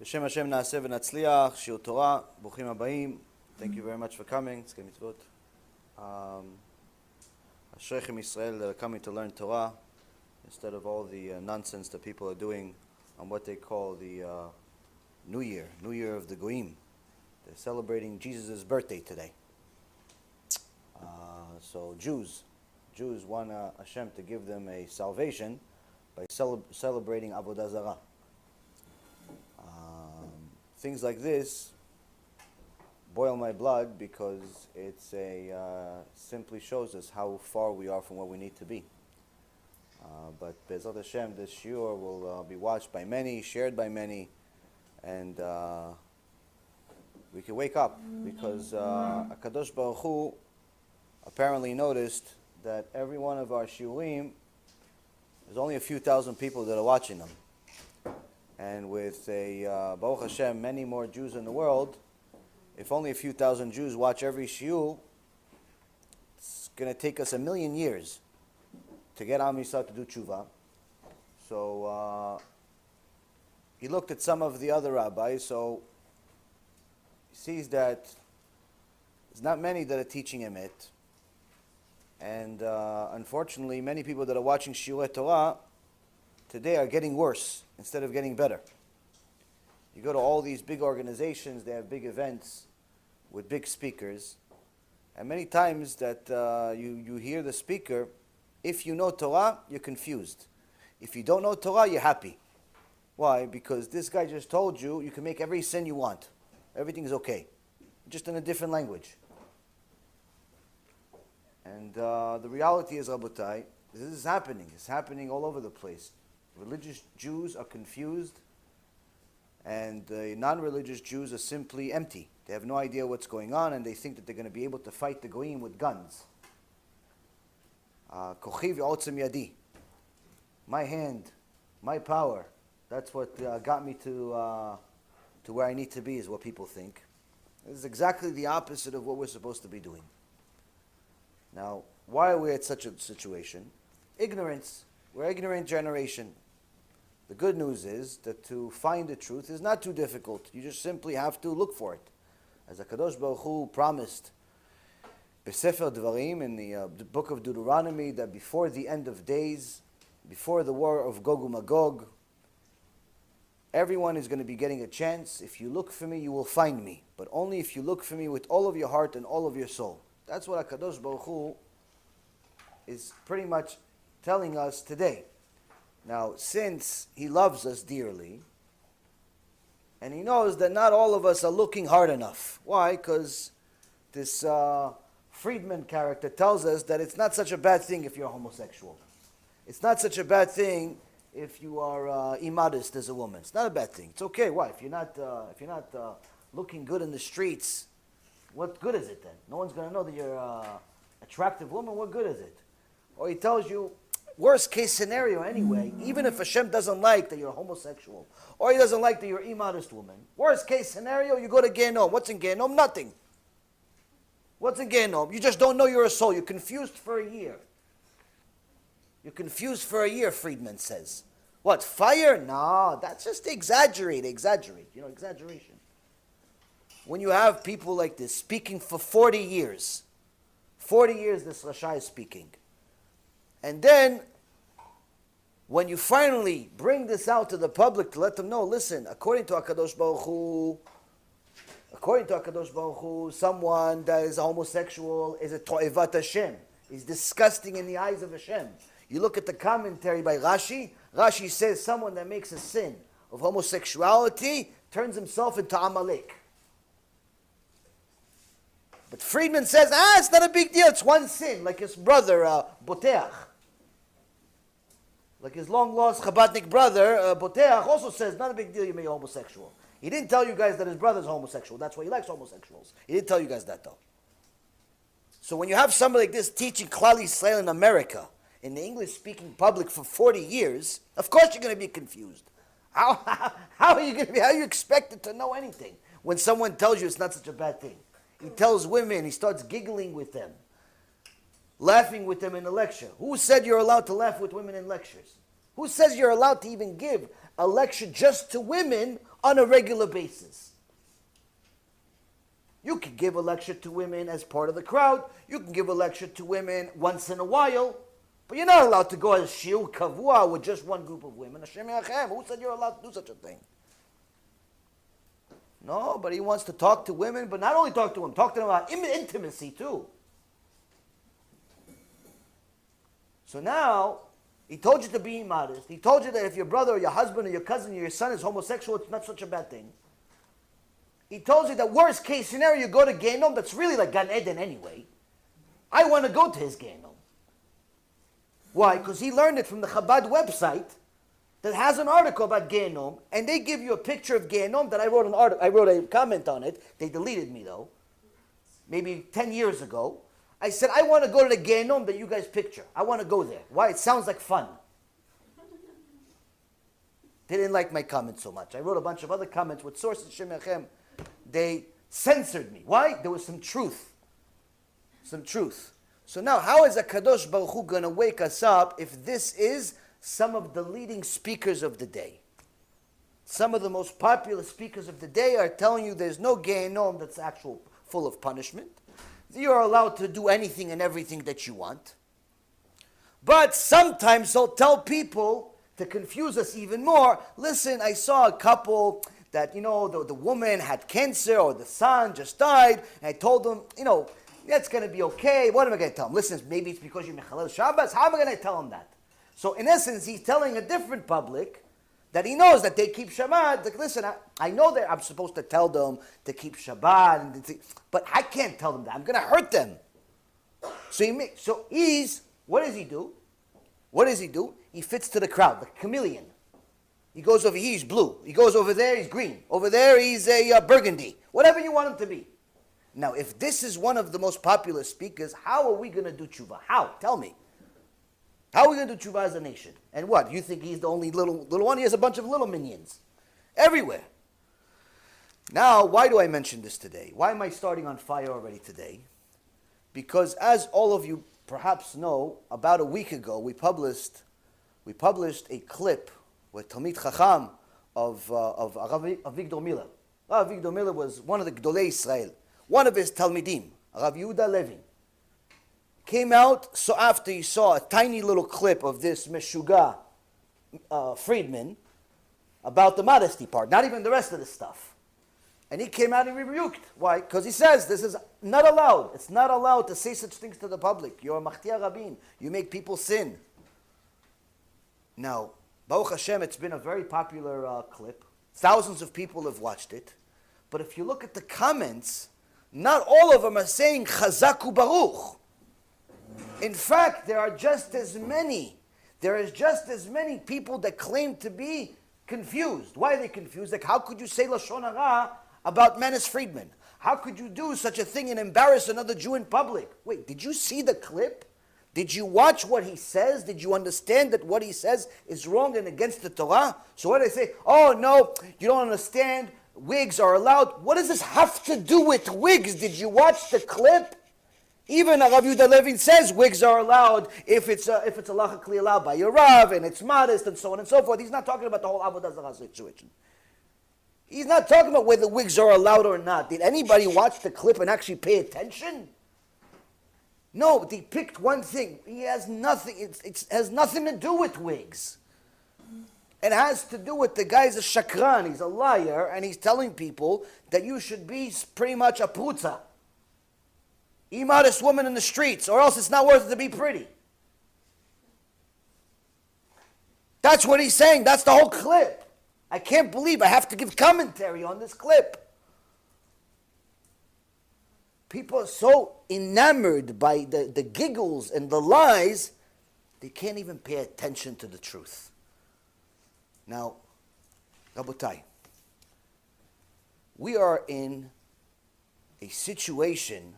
B'Shem Hashem na'aseh v'natzliach, Shiur Torah, Bruchim Habayim. Thank you very much for coming. Tzkei mitzvot. Ashreichem Yisrael that are coming to learn Torah instead of all the nonsense that people are doing on what they call the New Year of the Goyim. They're celebrating Jesus' birthday today. So Jews want Hashem to give them a salvation by celebrating Avodah Zarah. Things like this boil my blood because it's simply shows us how far we are from where we need to be. But Be'ezrat Hashem, this shiur will be watched by many, shared by many, and we can wake up because HaKadosh Baruch Hu apparently noticed that every one of our shiurim, there's only a few thousand people that are watching them. And with Baruch Hashem, many more Jews in the world, if only a few thousand Jews watch every shiur, it's going to take us 1,000,000 years to get Am Yisrael to do tshuva. So he looked at some of the other rabbis, so he sees that there's not many that are teaching emet. And unfortunately, many people that are watching Shiurei Torah today are getting worse instead of getting better. You go to all these big organizations, they have big events with big speakers, and many times that you hear the speaker, if you know Torah, you're confused. If you don't know Torah, you're happy. Why? Because this guy just told you you can make every sin you want. Everything is okay. Just in a different language. And the reality is, Rabotai, this is happening. It's happening all over the place. Religious Jews are confused, and the non-religious Jews are simply empty. They have no idea what's going on, and they think that they're going to be able to fight the Goyim with guns. Kochi v'otzem yadi. My hand, my power. That's what got me to where I need to be, is what people think. This is exactly the opposite of what we're supposed to be doing. Now, why are we at such a situation? Ignorance. We're an ignorant generation. The good news is that to find the truth is not too difficult. You just simply have to look for it. As HaKadosh Baruch Hu promised B'Sefer Dvarim in the book of Deuteronomy, that before the end of days, before the war of Gog and Magog, everyone is going to be getting a chance. If you look for me, you will find me. But only if you look for me with all of your heart and all of your soul. That's what HaKadosh Baruch Hu is pretty much telling us today. Now, since He loves us dearly, and He knows that not all of us are looking hard enough. Why? Because this Friedman character tells us that it's not such a bad thing if you're homosexual. It's not such a bad thing if you are immodest as a woman. It's not a bad thing. It's okay. Why? If you're not looking good in the streets, what good is it then? No one's going to know that you're an attractive woman. What good is it? Or he tells you, worst case scenario anyway, even if Hashem doesn't like that you're homosexual, or He doesn't like that you're an immodest woman, worst case scenario, you go to Gehenom. What's in Gehenom? Nothing. What's in Gehenom? You just don't know you're a soul. You're confused for a year. You're confused for a year, Friedman says. What, fire? No, that's just exaggerate, exaggeration. When you have people like this speaking for 40 years this Rasha is speaking, and then when you finally bring this out to the public to let them know, listen, according to HaKadosh Baruch Hu, someone that is a homosexual is a to'evat Hashem, is disgusting in the eyes of Hashem. You look at the commentary by Rashi. Rashi says someone that makes a sin of homosexuality turns himself into Amalek. But Friedman says, it's not a big deal. It's one sin, like his brother, Boteach. Like his long-lost Chabadnik brother, Boteach, also says, not a big deal you make a homosexual. He didn't tell you guys that his brother's homosexual. That's why he likes homosexuals. He didn't tell you guys that, though. So when you have somebody like this teaching Klal Yisrael in America, in the English-speaking public for 40 years, of course you're going to be confused. How are you going to be? How are you expected to know anything when someone tells you it's not such a bad thing? He tells women, he starts giggling with them, laughing with them in a lecture. Who said you're allowed to laugh with women in lectures? Who says you're allowed to even give a lecture just to women on a regular basis. You can give a lecture to women as part of the crowd. You can give a lecture to women once in a while. But you're not allowed to go as shiur kavua with just one group of women. Hashem yachem. Who said you're allowed to do such a thing? No, but he wants to talk to women, but not only talk to them, talk to them about intimacy too. So now, he told you to be modest. He told you that if your brother or your husband or your cousin or your son is homosexual, it's not such a bad thing. He told you that worst case scenario, you go to Gehenom, that's really like Gan Eden anyway. I want to go to his Gehenom. Why? Because he learned it from the Chabad website that has an article about Gehenom, and they give you a picture of Gehenom that I wrote a comment on it. They deleted me though, maybe 10 years ago. I said, I want to go to the Gehenom that you guys picture. I want to go there. Why? It sounds like fun. They didn't like my comment so much. I wrote a bunch of other comments with sources, Shem Yachem. They censored me. Why? There was some truth. Some truth. So now, how is HaKadosh Baruch Hu going to wake us up if this is some of the leading speakers of the day? Some of the most popular speakers of the day are telling you there's no Gehenom that's actual full of punishment. You're allowed to do anything and everything that you want. But sometimes they'll tell people, to confuse us even more, listen, I saw a couple that, the woman had cancer or the son just died, and I told them, that's going to be okay. What am I going to tell them? Listen, maybe it's because you're Mechalel Shabbos. How am I going to tell them that? So in essence, he's telling a different public that he knows that they keep Shabbat. Like, listen, I know that I'm supposed to tell them to keep Shabbat, but I can't tell them that. I'm going to hurt them. So what does he do? What does he do? He fits to the crowd, like a chameleon. He goes over here, he's blue. He goes over there, he's green. Over there, he's a burgundy. Whatever you want him to be. Now, if this is one of the most popular speakers, how are we going to do tshuva? How? Tell me. How are we going to do tshuva as a nation? And what? You think he's the only little one? He has a bunch of little minions. Everywhere. Now, why do I mention this today? Why am I starting on fire already today? Because as all of you perhaps know, about a week ago, we published a clip with Talmid Chacham of Avigdor Miller. Avigdor Miller was one of the Gdolei Israel. One of his Talmidim, Rav Yehuda Levin, came out, so after he saw a tiny little clip of this Meshuga Friedman about the modesty part, not even the rest of the stuff. And he came out and rebuked. Why? Because he says this is not allowed. It's not allowed to say such things to the public. You're a Machtia Rabin. You make people sin. Now, Baruch Hashem, it's been a very popular clip. Thousands of people have watched it. But if you look at the comments, not all of them are saying Chazaku Baruch. In fact, there is just as many people that claim to be confused. Why are they confused? Like, how could you say Lashon Hara about Menace Friedman? How could you do such a thing and embarrass another Jew in public? Wait, did you see the clip? Did you watch what he says? Did you understand that what he says is wrong and against the Torah? So what do they say? Oh, no, you don't understand. Wigs are allowed. What does this have to do with wigs? Did you watch the clip? Even Rav Yehuda Levin says wigs are allowed if it's halachically allowed by your Rav and it's modest and so on and so forth. He's not talking about the whole Avodah Zarah situation. He's not talking about whether wigs are allowed or not. Did anybody watch the clip and actually pay attention? No, they picked one thing. He has nothing. It has nothing to do with wigs. It has to do with the guy's a shakran. He's a liar, and he's telling people that you should be pretty much a prutza. Immodest woman in the streets, or else it's not worth it to be pretty. That's what he's saying. That's the whole clip. I can't believe I have to give commentary on this clip. People are so enamored by the giggles and the lies, they can't even pay attention to the truth. Now, Rabotai, we are in a situation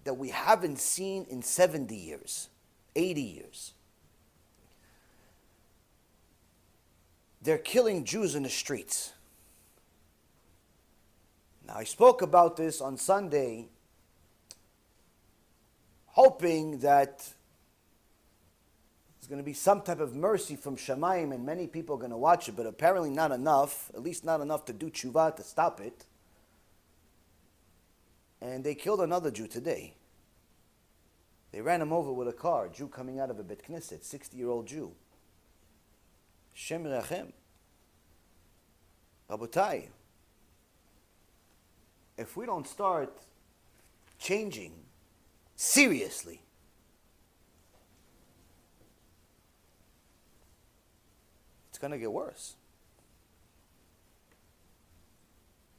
that we haven't seen in 70 years, 80 years. They're killing Jews in the streets. Now, I spoke about this on Sunday, hoping that going to be some type of mercy from Shamayim, and many people are going to watch it, but apparently not enough, at least not enough to do tshuva to stop it. And they killed another Jew today. They ran him over with a car, a Jew coming out of a Bet Knesset, 60-year-old Jew. Shem Rachem. Rabotai, if we don't start changing seriously, it's going to get worse.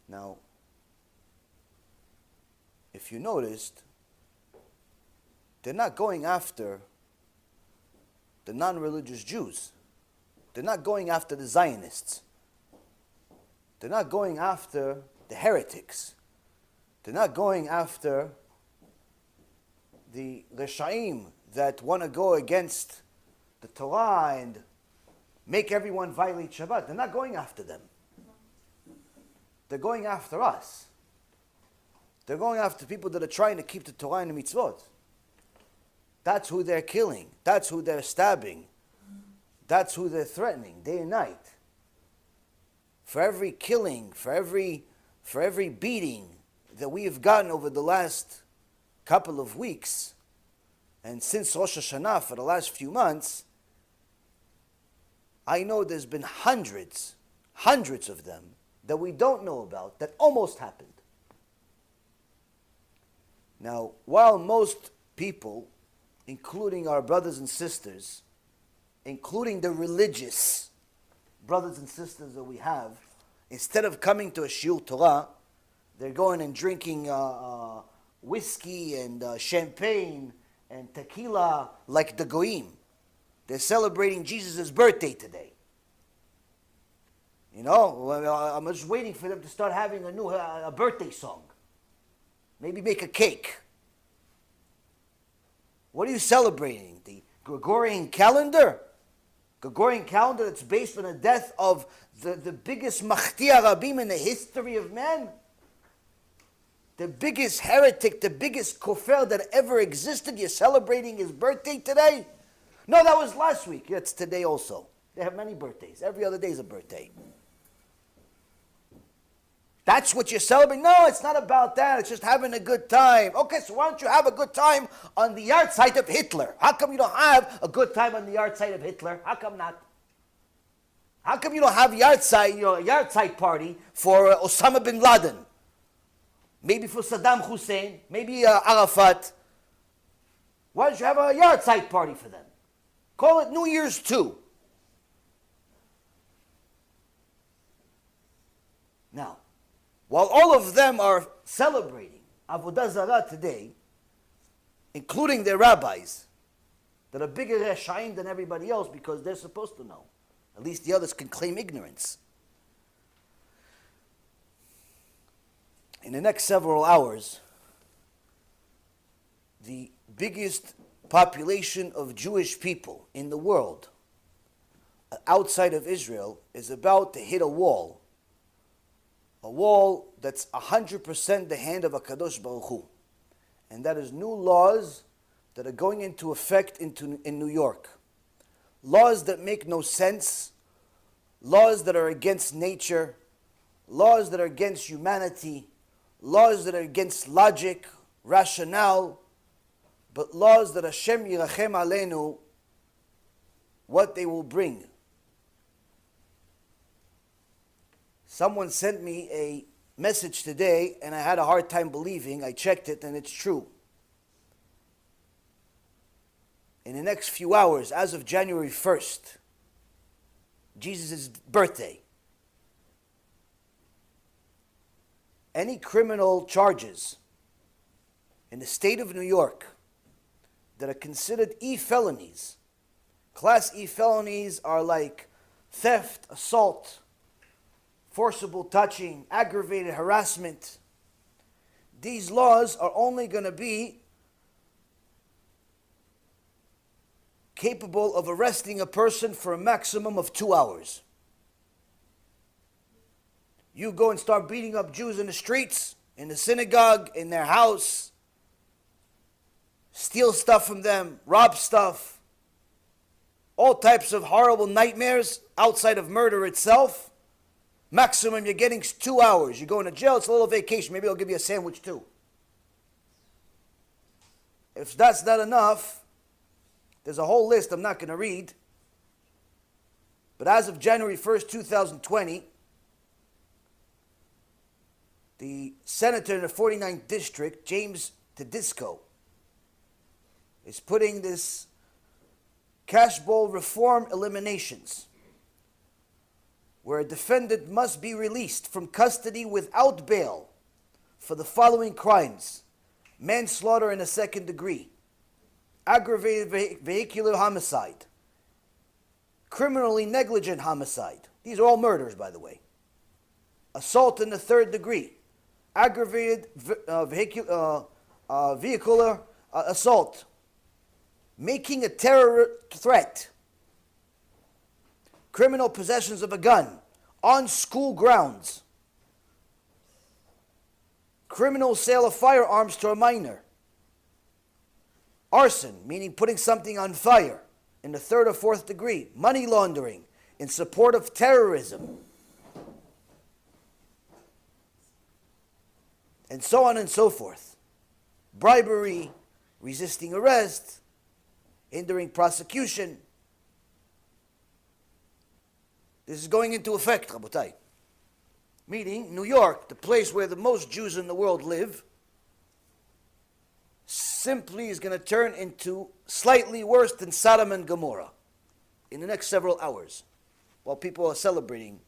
Now, if you noticed, they're not going after the non-religious Jews. They're not going after the Zionists. They're not going after the heretics. They're not going after the Reshaim that want to go against the Torah and make everyone violate Shabbat. They're not going after them. They're going after us. They're going after people that are trying to keep the Torah and the mitzvot. That's who they're killing. That's who they're stabbing. That's who they're threatening day and night. For every killing, for every beating that we have gotten over the last couple of weeks, and since Rosh Hashanah for the last few months, I know there's been hundreds of them that we don't know about that almost happened. Now, while most people, including our brothers and sisters, including the religious brothers and sisters that we have, instead of coming to a shiur Torah, they're going and drinking whiskey and champagne and tequila like the goyim. They're celebrating Jesus' birthday today. You know, I'm just waiting for them to start having a birthday song. Maybe make a cake. What are you celebrating? The Gregorian calendar? Gregorian calendar that's based on the death of the biggest Machtia Rabim in the history of man? The biggest heretic, the biggest kofar that ever existed. You're celebrating his birthday today? No, that was last week. It's today also. They have many birthdays. Every other day is a birthday. That's what you're celebrating? No, it's not about that. It's just having a good time. Okay, so why don't you have a good time on the yard site of Hitler? How come you don't have a good time on the yard site of Hitler? How come not? How come you don't have a yard site party for Osama bin Laden? Maybe for Saddam Hussein? Maybe Arafat? Why don't you have a yard site party for them? Call it New Year's 2. Now, while all of them are celebrating Avodah Zarah today, including their rabbis, that are bigger Reshaim than everybody else because they're supposed to know. At least the others can claim ignorance. In the next several hours, the biggest population of Jewish people in the world outside of Israel is about to hit a wall that's 100% the hand of HaKadosh Baruch Hu. And that is new laws that are going into effect in New York. Laws that make no sense, laws that are against nature, laws that are against humanity, laws that are against logic, rationale, but laws that Hashem Yirachem Aleinu, what they will bring. Someone sent me a message today, and I had a hard time believing. I checked it, and it's true. In the next few hours, as of January 1st, Jesus' birthday, any criminal charges in the state of New York that are considered E-felonies, Class E felonies are like theft, assault, forcible touching, aggravated harassment. These laws are only going to be capable of arresting a person for a maximum of 2 hours. You go and start beating up Jews in the streets, in the synagogue, in their house, steal stuff from them, rob stuff. all types of horrible nightmares outside of murder itself. Maximum you're getting is 2 hours. You're going to jail, it's a little vacation. Maybe I'll give you a sandwich too. If that's not enough, there's a whole list I'm not going to read. But as of January 1st, 2020, the senator in the 49th district, James Tedisco, is putting this cash bowl reform eliminations, where a defendant must be released from custody without bail for the following crimes: manslaughter in the second degree, aggravated vehicular homicide, criminally negligent homicide. These are all murders, by the way. Assault in the third degree, aggravated vehicular assault, making a terror threat, criminal possessions of a gun on school grounds, criminal sale of firearms to a minor, arson, meaning putting something on fire in the third or fourth degree, money laundering in support of terrorism, and so on and so forth. Bribery, resisting arrest, hindering prosecution. This is going into effect, Rabotai. Meaning, New York, the place where the most Jews in the world live, simply is going to turn into slightly worse than Sodom and Gomorrah in the next several hours, while people are celebrating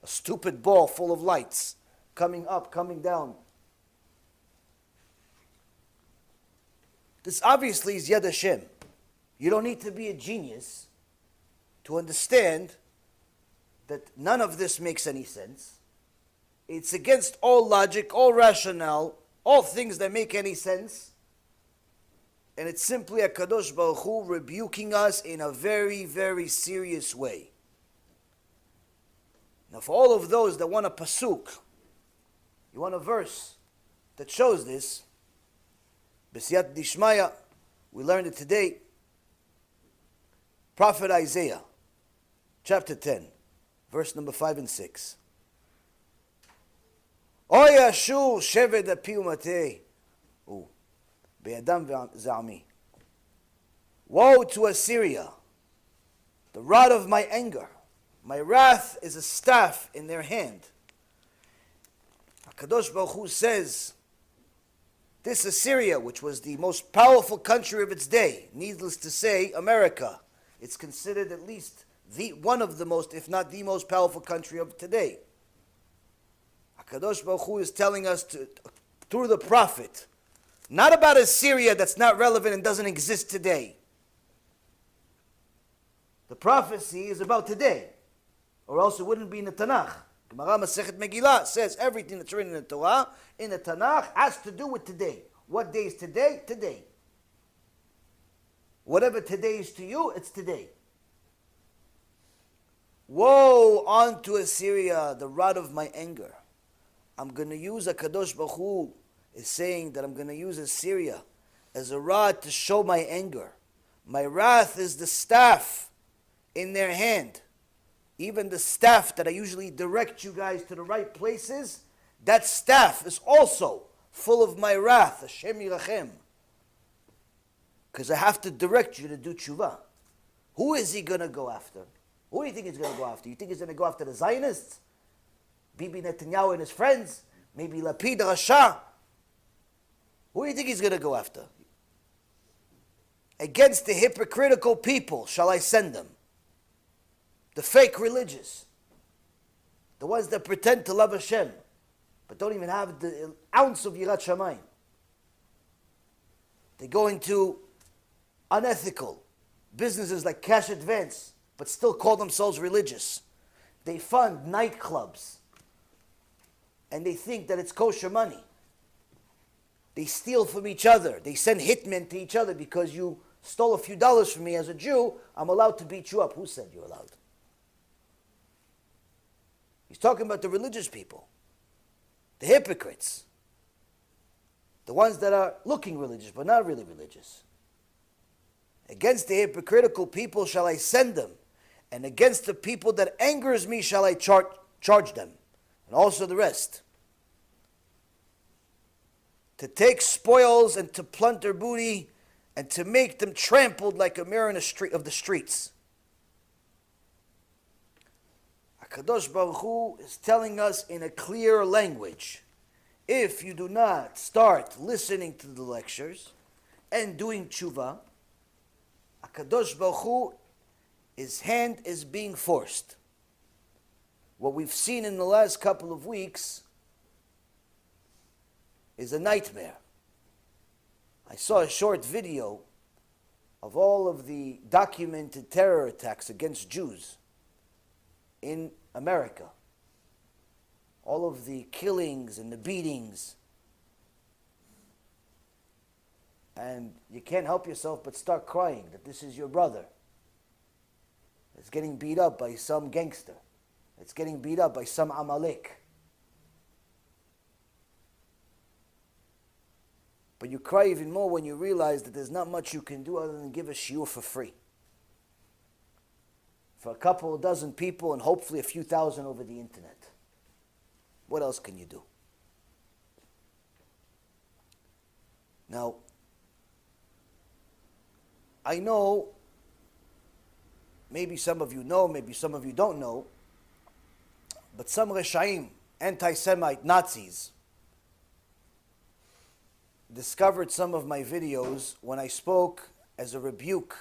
a stupid ball full of lights, coming up, coming down. This obviously is Yad Hashem. You don't need to be a genius to understand that none of this makes any sense. It's against all logic, all rationale, all things that make any sense. And it's simply a Kadosh Baruch Hu rebuking us in a very, very serious way. Now for all of those that want a pasuk, you want a verse that shows this, B'siyat Dishmaya, we learned it today, Prophet Isaiah, chapter 10, verse number 5 and 6. Oy Ashur Sheved Api Umatei Be'adam Za'ami. Woe to Assyria, the rod of my anger. My wrath is a staff in their hand. HaKadosh Baruch Hu says, this Assyria, which was the most powerful country of its day, needless to say, America, it's considered at least one of the most, if not the most powerful country of today. HaKadosh Baruch Hu is telling us through the prophet, not about Assyria that's not relevant and doesn't exist today. The prophecy is about today, or else it wouldn't be in the Tanakh. Gemara Masechet Megillah says everything that's written in the Torah, in the Tanakh, has to do with today. What day is today? Today. Whatever today is to you, it's today. Woe unto Assyria, the rod of my anger. I'm going to use HaKadosh Baruch Hu is saying that I'm going to use Assyria as a rod to show my anger. My wrath is the staff in their hand. Even the staff that I usually direct you guys to the right places, that staff is also full of my wrath. Hashem Yirachem. Because I have to direct you to do tshuva. Who is he going to go after? Who do you think he's going to go after? You think he's going to go after the Zionists? Bibi Netanyahu and his friends? Maybe Lapid Rasha? Who do you think he's going to go after? Against the hypocritical people shall I send them. The fake religious. The ones that pretend to love Hashem, but don't even have the ounce of Yirat Shamayim. They go into unethical businesses like Cash Advance, but still call themselves religious. They fund nightclubs, and they think that it's kosher money. They steal from each other. They send hitmen to each other because you stole a few dollars from me as a Jew. I'm allowed to beat you up. Who said you're allowed? He's talking about the religious people, the hypocrites, the ones that are looking religious but not really religious. Against the hypocritical people shall I send them, and against the people that angers me shall I charge them, and also the rest. To take spoils and to plunder booty, and to make them trampled like a mirror in of the streets. HaKadosh Baruch Hu is telling us in a clear language, if you do not start listening to the lectures and doing tshuva, HaKadosh Baruch Hu, his hand is being forced. What we've seen in the last couple of weeks is a nightmare. I saw a short video of all of the documented terror attacks against Jews in America. All of the killings and the beatings. And you can't help yourself but start crying that this is your brother. It's getting beat up by some gangster. It's getting beat up by some Amalek. But you cry even more when you realize that there's not much you can do other than give a shiur for free. For a couple of dozen people and hopefully a few thousand over the internet. What else can you do? Now, I know, maybe some of you know, maybe some of you don't know, but some Reshaim, anti-Semite Nazis, discovered some of my videos when I spoke as a rebuke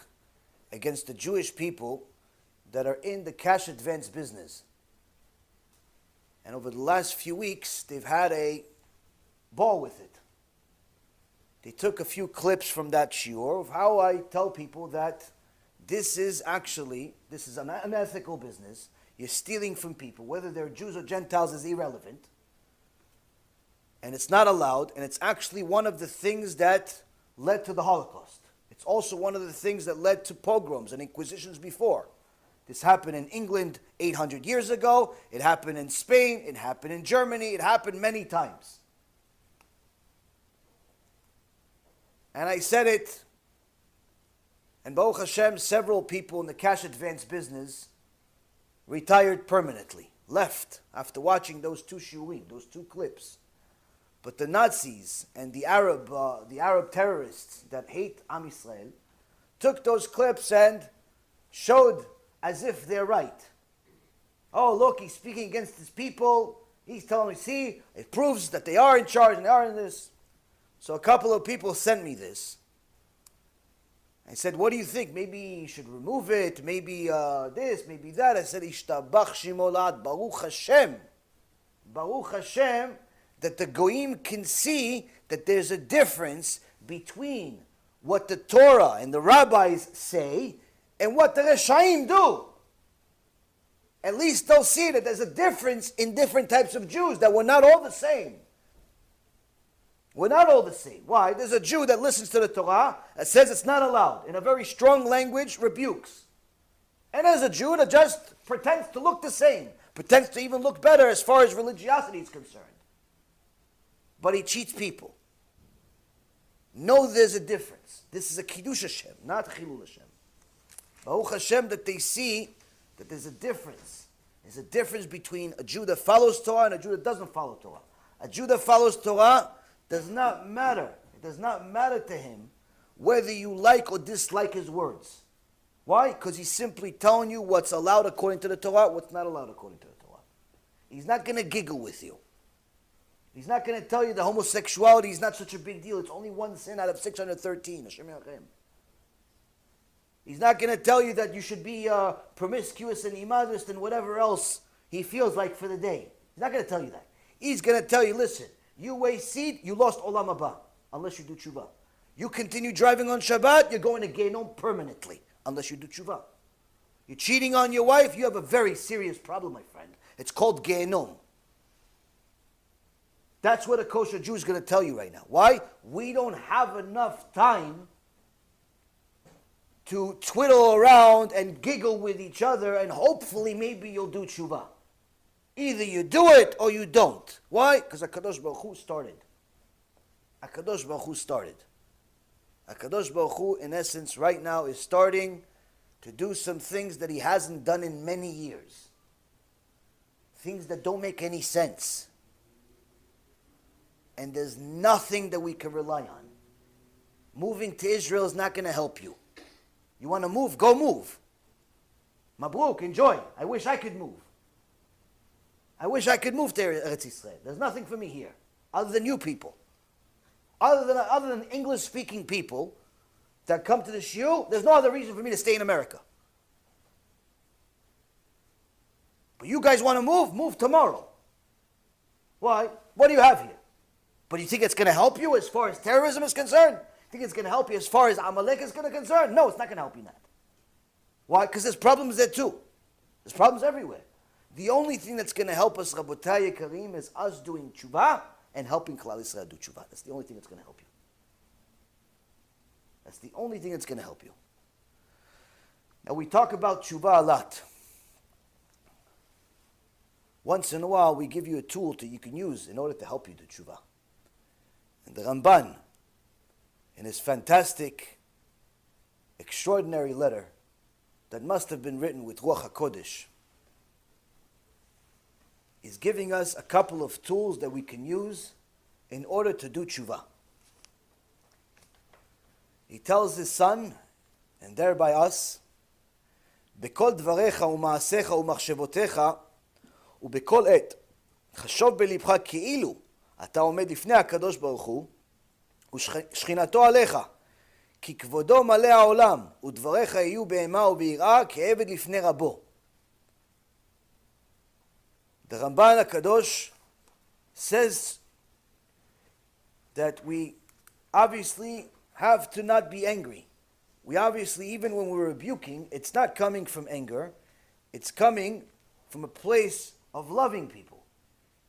against the Jewish people that are in the cash advance business. And over the last few weeks, they've had a ball with it. They took a few clips from that shiur of how I tell people that this is an unethical business. You're stealing from people. Whether they're Jews or Gentiles is irrelevant. And it's not allowed, and it's actually one of the things that led to the Holocaust. It's also one of the things that led to pogroms and inquisitions before. This happened in England 800 years ago. It happened in Spain. It happened in Germany. It happened many times. And I said it, and Baruch Hashem, several people in the cash advance business retired permanently, left after watching those two shiurim, those two clips. But the Nazis and the Arab terrorists that hate Am Yisrael took those clips and showed as if they're right. Oh, look, he's speaking against his people. He's telling me, see, it proves that they are in charge and they are in this. So a couple of people sent me this. I said, what do you think? Maybe you should remove it. Maybe this, maybe that. I said, Ishtabach Shimolad, Baruch Hashem. Baruch Hashem, that the Goyim can see that there's a difference between what the Torah and the rabbis say and what the Reshaim do. At least they'll see that there's a difference in different types of Jews, that we're not all the same. We're not all the same. Why? There's a Jew that listens to the Torah and says it's not allowed. In a very strong language, rebukes. And there's a Jew that just pretends to look the same. Pretends to even look better as far as religiosity is concerned. But he cheats people. No, there's a difference. This is a Kiddush Hashem, not Chilul Hashem. Baruch Hashem, that they see that there's a difference. There's a difference between a Jew that follows Torah and a Jew that doesn't follow Torah. A Jew that follows Torah does not matter. It does not matter to him whether you like or dislike his words. Why? Because he's simply telling you what's allowed according to the Torah, what's not allowed according to the Torah. He's not going to giggle with you. He's not going to tell you that homosexuality is not such a big deal. It's only one sin out of 613. Hashem Yachem. He's not going to tell you that you should be promiscuous and immodest and whatever else he feels like for the day. He's not going to tell you that. He's going to tell you, listen, you waste seed, you lost Olam Haba, unless you do tshuva. You continue driving on Shabbat, you're going to Gehinnom permanently, unless you do tshuva. You're cheating on your wife, you have a very serious problem, my friend. It's called Gehinnom. That's what a kosher Jew is going to tell you right now. Why? We don't have enough time to twiddle around and giggle with each other, and hopefully maybe you'll do tshuva. Either you do it or you don't. Why? Because HaKadosh Baruch Hu started. HaKadosh Baruch Hu started. HaKadosh Baruch Hu, in essence, right now is starting to do some things that he hasn't done in many years. Things that don't make any sense. And there's nothing that we can rely on. Moving to Israel is not going to help you. You want to move? Go move. Mabruk, enjoy. I wish I could move. I wish I could move to Eretz Yisrael. There's nothing for me here, other than you people. Other than English-speaking people that come to the shiur, there's no other reason for me to stay in America. But you guys want to move? Move tomorrow. Why? What do you have here? But you think it's going to help you as far as terrorism is concerned? You think it's going to help you as far as Amalek is concerned? No, it's not going to help you in that. Why? Because there's problems there too. There's problems everywhere. The only thing that's going to help us, Rabotai Karim, is us doing tshuva and helping Klal Yisrael do tshuva. That's the only thing that's going to help you. That's the only thing that's going to help you. Now we talk about tshuva a lot. Once in a while we give you a tool that you can use in order to help you do tshuva. And the Ramban, in his fantastic, extraordinary letter that must have been written with Ruach HaKodesh, is giving us a couple of tools that we can use in order to do tshuva. He tells his son, and thereby us, בכל דבריך ומעשיך ומחשבותיך ובכל עת חשוב בלבך כאילו אתה עומד לפני הקדוש ברוך הוא ושכינתו עליך כי כבודו מלא העולם ודבריך יהיו באימה וביראה כעבד לפני רבו. The Ramban HaKadosh says that we obviously have to not be angry. We obviously, even when we're rebuking, it's not coming from anger. It's coming from a place of loving people.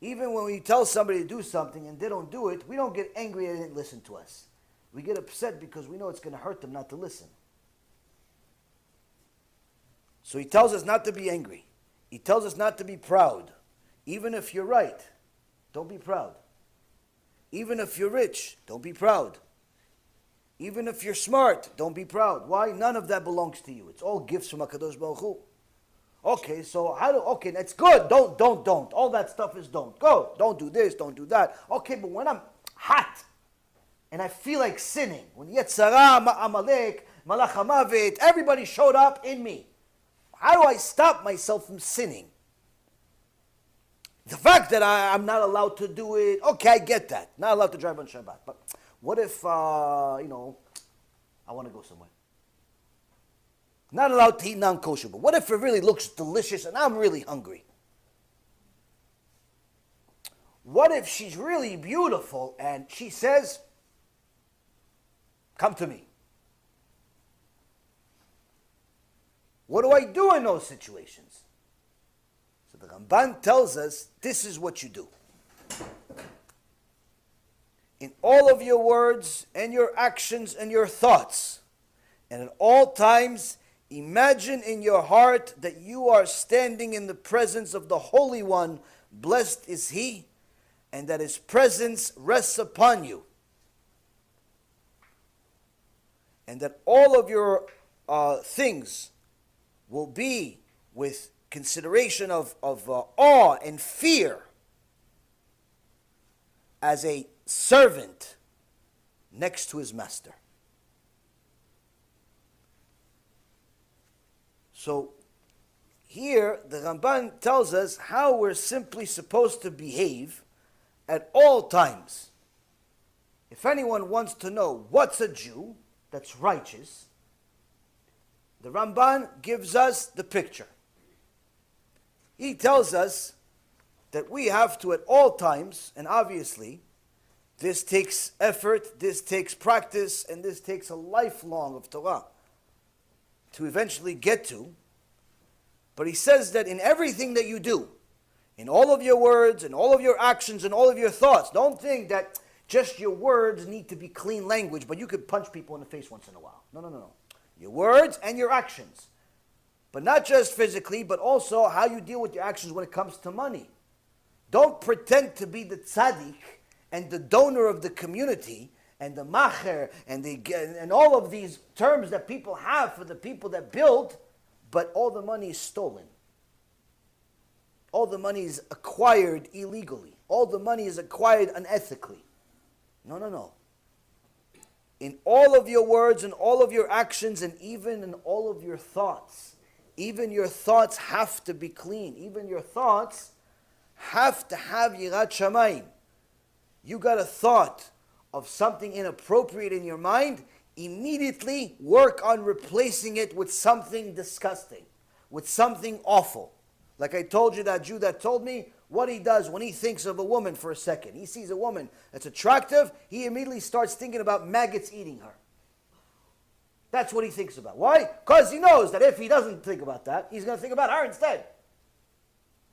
Even when we tell somebody to do something and they don't do it, we don't get angry they didn't listen to us. We get upset because we know it's going to hurt them not to listen. So he tells us not to be angry. He tells us not to be proud. Even if you're right, don't be proud. Even if you're rich, don't be proud. Even if you're smart, don't be proud. Why? None of that belongs to you. It's all gifts from HaKadosh Baruch Hu. Okay, so okay, that's good. Don't. All that stuff is don't. Go. Don't do this, don't do that. Okay, but when I'm hot and I feel like sinning, when Yetzirah, Amalek, Malach HaMavet, everybody showed up in me, how do I stop myself from sinning? The fact that I'm not allowed to do it, okay, I get that. Not allowed to drive on Shabbat. But what if, I want to go somewhere? Not allowed to eat non-kosher. But what if it really looks delicious and I'm really hungry? What if she's really beautiful and she says, come to me? What do I do in those situations? So the Ramban tells us this is what you do. In all of your words and your actions and your thoughts, and at all times, imagine in your heart that you are standing in the presence of the Holy One, blessed is He, and that His presence rests upon you. And that all of your things will be with consideration of awe and fear as a servant next to his master. So here the Ramban tells us how we're simply supposed to behave at all times. If anyone wants to know what's a Jew that's righteous, the Ramban gives us the picture. He tells us that we have to at all times, and obviously this takes effort, this takes practice, and this takes a lifelong of Torah to eventually get to. But he says that in everything that you do, in all of your words, and all of your actions, and all of your thoughts, don't think that just your words need to be clean language, but you could punch people in the face once in a while. No. Your words and your actions. But not just physically, but also how you deal with your actions when it comes to money. Don't pretend to be the tzaddik and the donor of the community and the macher and all of these terms that people have for the people that build, but all the money is stolen. All the money is acquired illegally. All the money is acquired unethically. No, no, no. In all of your words and all of your actions and even in all of your thoughts, even your thoughts have to be clean. Even your thoughts have to have yirat shamayim. You got a thought of something inappropriate in your mind, immediately work on replacing it with something disgusting, with something awful. Like I told you, that Jew that told me what he does when he thinks of a woman for a second. He sees a woman that's attractive, he immediately starts thinking about maggots eating her. That's what he thinks about. Why? Because he knows that if he doesn't think about that, he's going to think about her instead.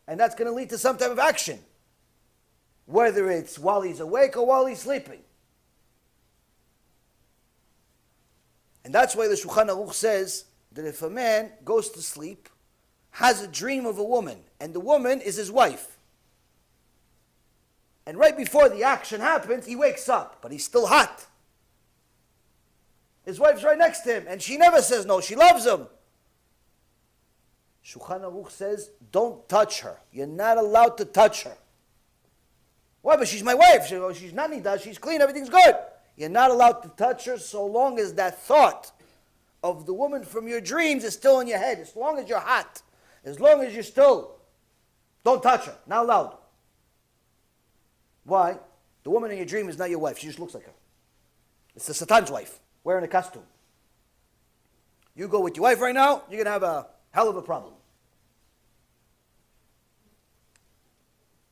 And that's going to lead to some type of action, whether it's while he's awake or while he's sleeping. And that's why the Shulchan Aruch says that if a man goes to sleep, has a dream of a woman, and the woman is his wife, and right before the action happens, he wakes up, but he's still hot. His wife's right next to him, and she never says no, she loves him. Shulchan Aruch says, don't touch her. You're not allowed to touch her. Why? But she's my wife. She's not nida, she's clean, everything's good. You're not allowed to touch her so long as that thought of the woman from your dreams is still in your head. As long as you're hot. As long as you're still, don't touch her. Not allowed. Why? The woman in your dream is not your wife. She just looks like her. It's the Satan's wife, wearing a costume. You go with your wife right now, you're going to have a hell of a problem.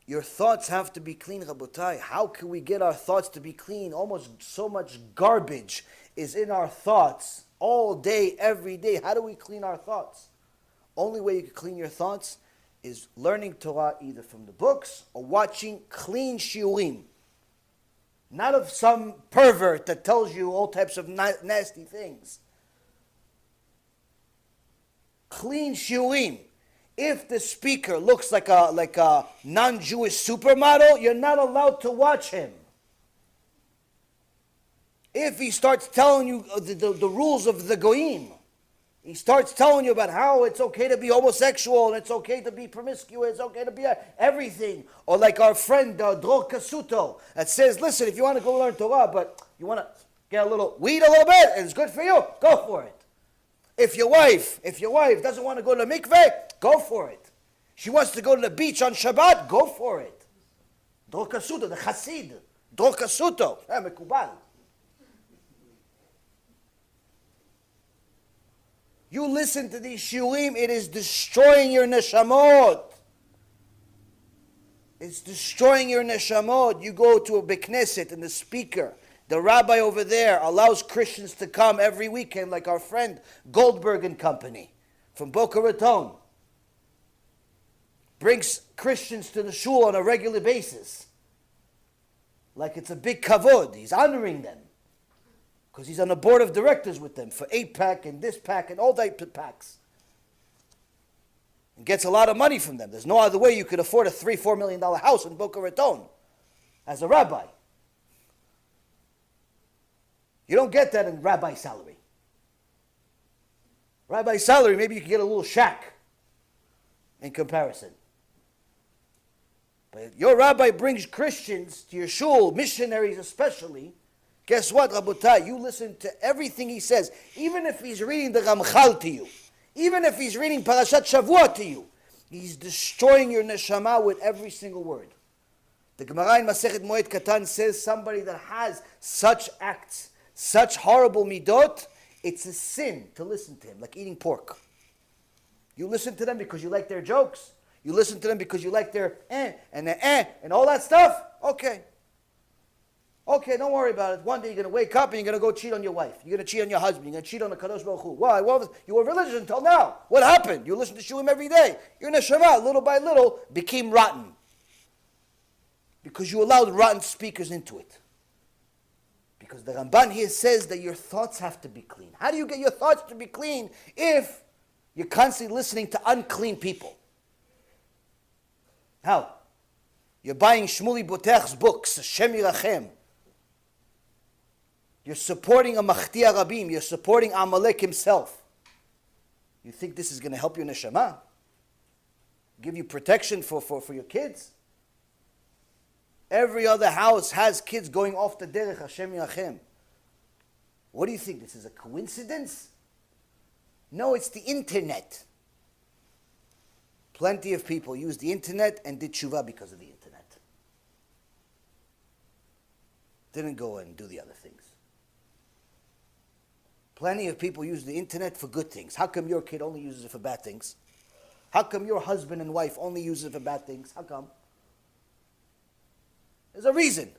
Your thoughts have to be clean, Rabotai. How can we get our thoughts to be clean? Almost so much garbage is in our thoughts all day, every day. How do we clean our thoughts? Only way you can clean your thoughts is learning Torah either from the books or watching clean shiurim. Not of some pervert that tells you all types of nasty things. Clean shiurim. If the speaker looks like a non-Jewish supermodel, you're not allowed to watch him. If he starts telling you the rules of the goyim, he starts telling you about how it's okay to be homosexual, and it's okay to be promiscuous, it's okay to be everything. Or like our friend Dror Kasuto, that says, listen, if you want to go learn Torah, but you want to get a little weed a little bit, and it's good for you, go for it. If your wife doesn't want to go to the mikveh, go for it. She wants to go to the beach on Shabbat, go for it. Dror Kasuto, the Chassid. Dror Kasuto, Mekubal. You listen to these shiurim, it is destroying your neshamot. It's destroying your neshamot. You go to a Beit Knesset and the speaker, the rabbi over there, allows Christians to come every weekend, like our friend Goldberg and Company from Boca Raton. Brings Christians to the shul on a regular basis. Like it's a big kavod. He's honoring them. Because he's on the board of directors with them for 8-pack and this pack and all types of packs. And gets a lot of money from them. There's no other way you could afford a $3-4 million house in Boca Raton as a rabbi. You don't get that in rabbi salary. Rabbi salary, maybe you can get a little shack in comparison. But if your rabbi brings Christians to your shul, missionaries especially, guess what, Rabotai? You listen to everything he says. Even if he's reading the Ramchal to you, even if he's reading Parashat Shavua to you, he's destroying your neshama with every single word. The Gemara in Masechet Moed Katan says somebody that has such acts, such horrible midot, it's a sin to listen to him, like eating pork. You listen to them because you like their jokes. You listen to them because you like their and all that stuff. Okay, don't worry about it. One day you're going to wake up and you're going to go cheat on your wife. You're going to cheat on your husband. You're going to cheat on the Kadosh Baruch Hu. Why? You were religious until now. What happened? You listened to Shulim every day. Your neshama, little by little, became rotten. Because you allowed rotten speakers into it. Because the Ramban here says that your thoughts have to be clean. How do you get your thoughts to be clean if you're constantly listening to unclean people? How? You're buying Shmuley Botech's books, Hashem Yirachem. You're supporting a Machtia Rabim. You're supporting Amalek himself. You think this is going to help your neshama? Give you protection for your kids? Every other house has kids going off the derech, Hashem Yachem. What do you think? This is a coincidence? No, it's the internet. Plenty of people use the internet and did tshuva because of the internet. Didn't go and do the other things. Plenty of people use the internet for good things. How come your kid only uses it for bad things? How come your husband and wife only use it for bad things? How come? There's a reason.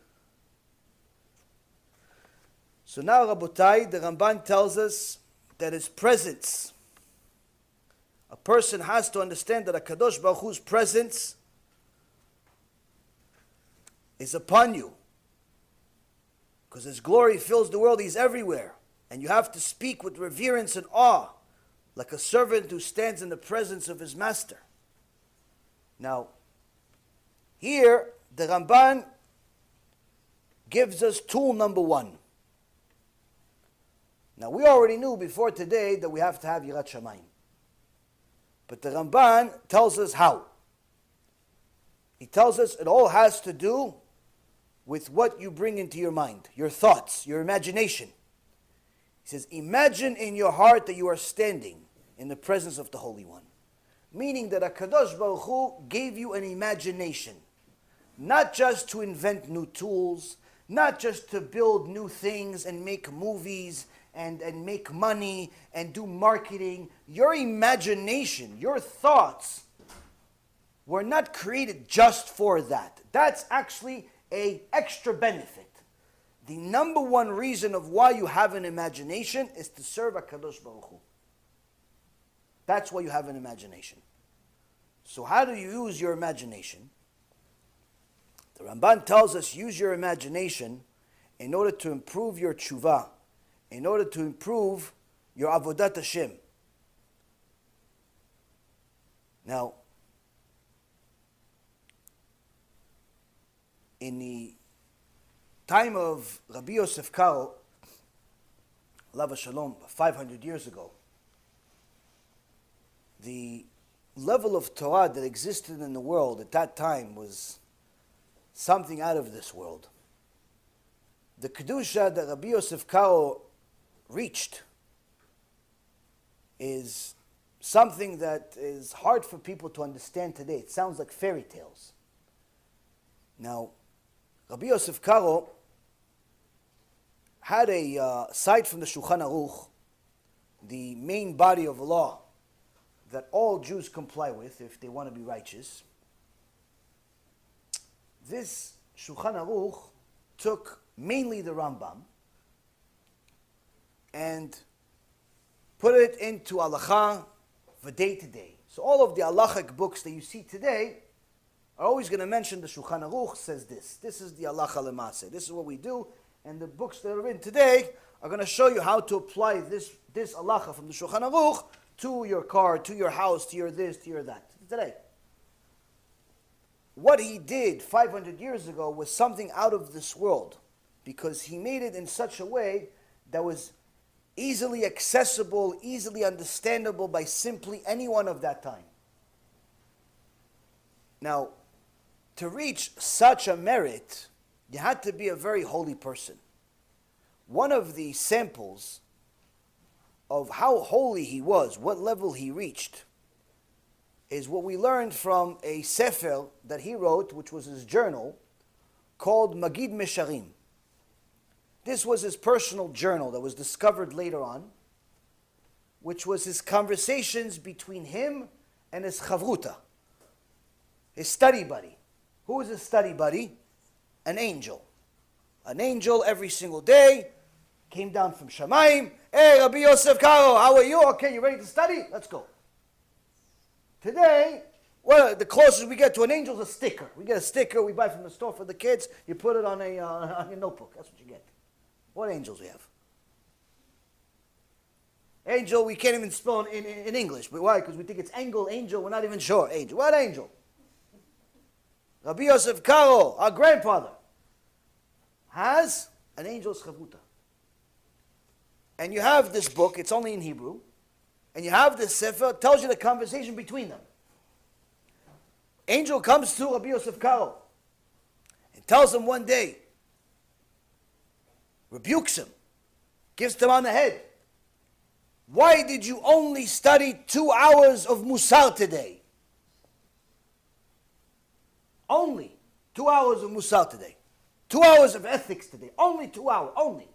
So now, Rabotai, the Ramban tells us that his presence, a person has to understand that HaKadosh Baruch Hu's presence is upon you. Because his glory fills the world, he's everywhere. And you have to speak with reverence and awe, like a servant who stands in the presence of his master. Now, here, the Ramban gives us tool number one. Now, we already knew before today that we have to have Yirat Shamayim. But the Ramban tells us how. He tells us it all has to do with what you bring into your mind, your thoughts, your imagination. He says, imagine in your heart that you are standing in the presence of the Holy One. Meaning that HaKadosh Baruch Hu gave you an imagination. Not just to invent new tools, not just to build new things and make movies and make money and do marketing. Your imagination, your thoughts were not created just for that. That's actually an extra benefit. The number one reason of why you have an imagination is to serve HaKadosh Baruch Hu. That's why you have an imagination. So how do you use your imagination? The Ramban tells us use your imagination in order to improve your tshuva, in order to improve your avodat Hashem. Now, in the time of Rabbi Yosef Karo, Alav Shalom, 500 years ago, the level of Torah that existed in the world at that time was something out of this world. The Kedusha that Rabbi Yosef Karo reached is something that is hard for people to understand today. It sounds like fairy tales. Now, Rabbi Yosef Karo had a side from the Shulchan Aruch, the main body of law that all Jews comply with if they want to be righteous. This Shulchan Aruch took mainly the Rambam and put it into halacha for day to day. So all of the halachic books that you see today are always going to mention the Shulchan Aruch says this. This is the halacha lemase. This is what we do. And the books that are in today are going to show you how to apply this halacha from the Shulchan Aruch to your car, to your house, to your this, to your that. Today. What he did 500 years ago was something out of this world because he made it in such a way that was easily accessible, easily understandable by simply anyone of that time. Now, to reach such a merit, you had to be a very holy person. One of the samples of how holy he was, what level he reached, is what we learned from a sefer that he wrote, which was his journal, called Magid Mesharim. This was his personal journal that was discovered later on, which was his conversations between him and his chavruta, his study buddy. Who was his study buddy? An angel. An angel every single day came down from Shamayim. Hey, Rabbi Yosef Karo, how are you? Okay, you ready to study? Let's go. Today, well, the closest we get to an angel is a sticker. We get a sticker we buy from the store for the kids. You put it on your notebook. That's what you get. What angels we have? Angel, we can't even spell in English. But why? Because we think it's angel. We're not even sure. Angel. What angel? Rabbi Yosef Karo, our grandfather, has an angel's chavruta. and you have this book, it's only in Hebrew, and you have this sefer, it tells you the conversation between them. Angel comes to Rabbi Yosef Karo and tells him one day, rebukes him, gives him on the head. Why did you only study 2 hours of Musar today? Only 2 hours of Musar today. 2 hours of ethics today. Only 2 hours. Only.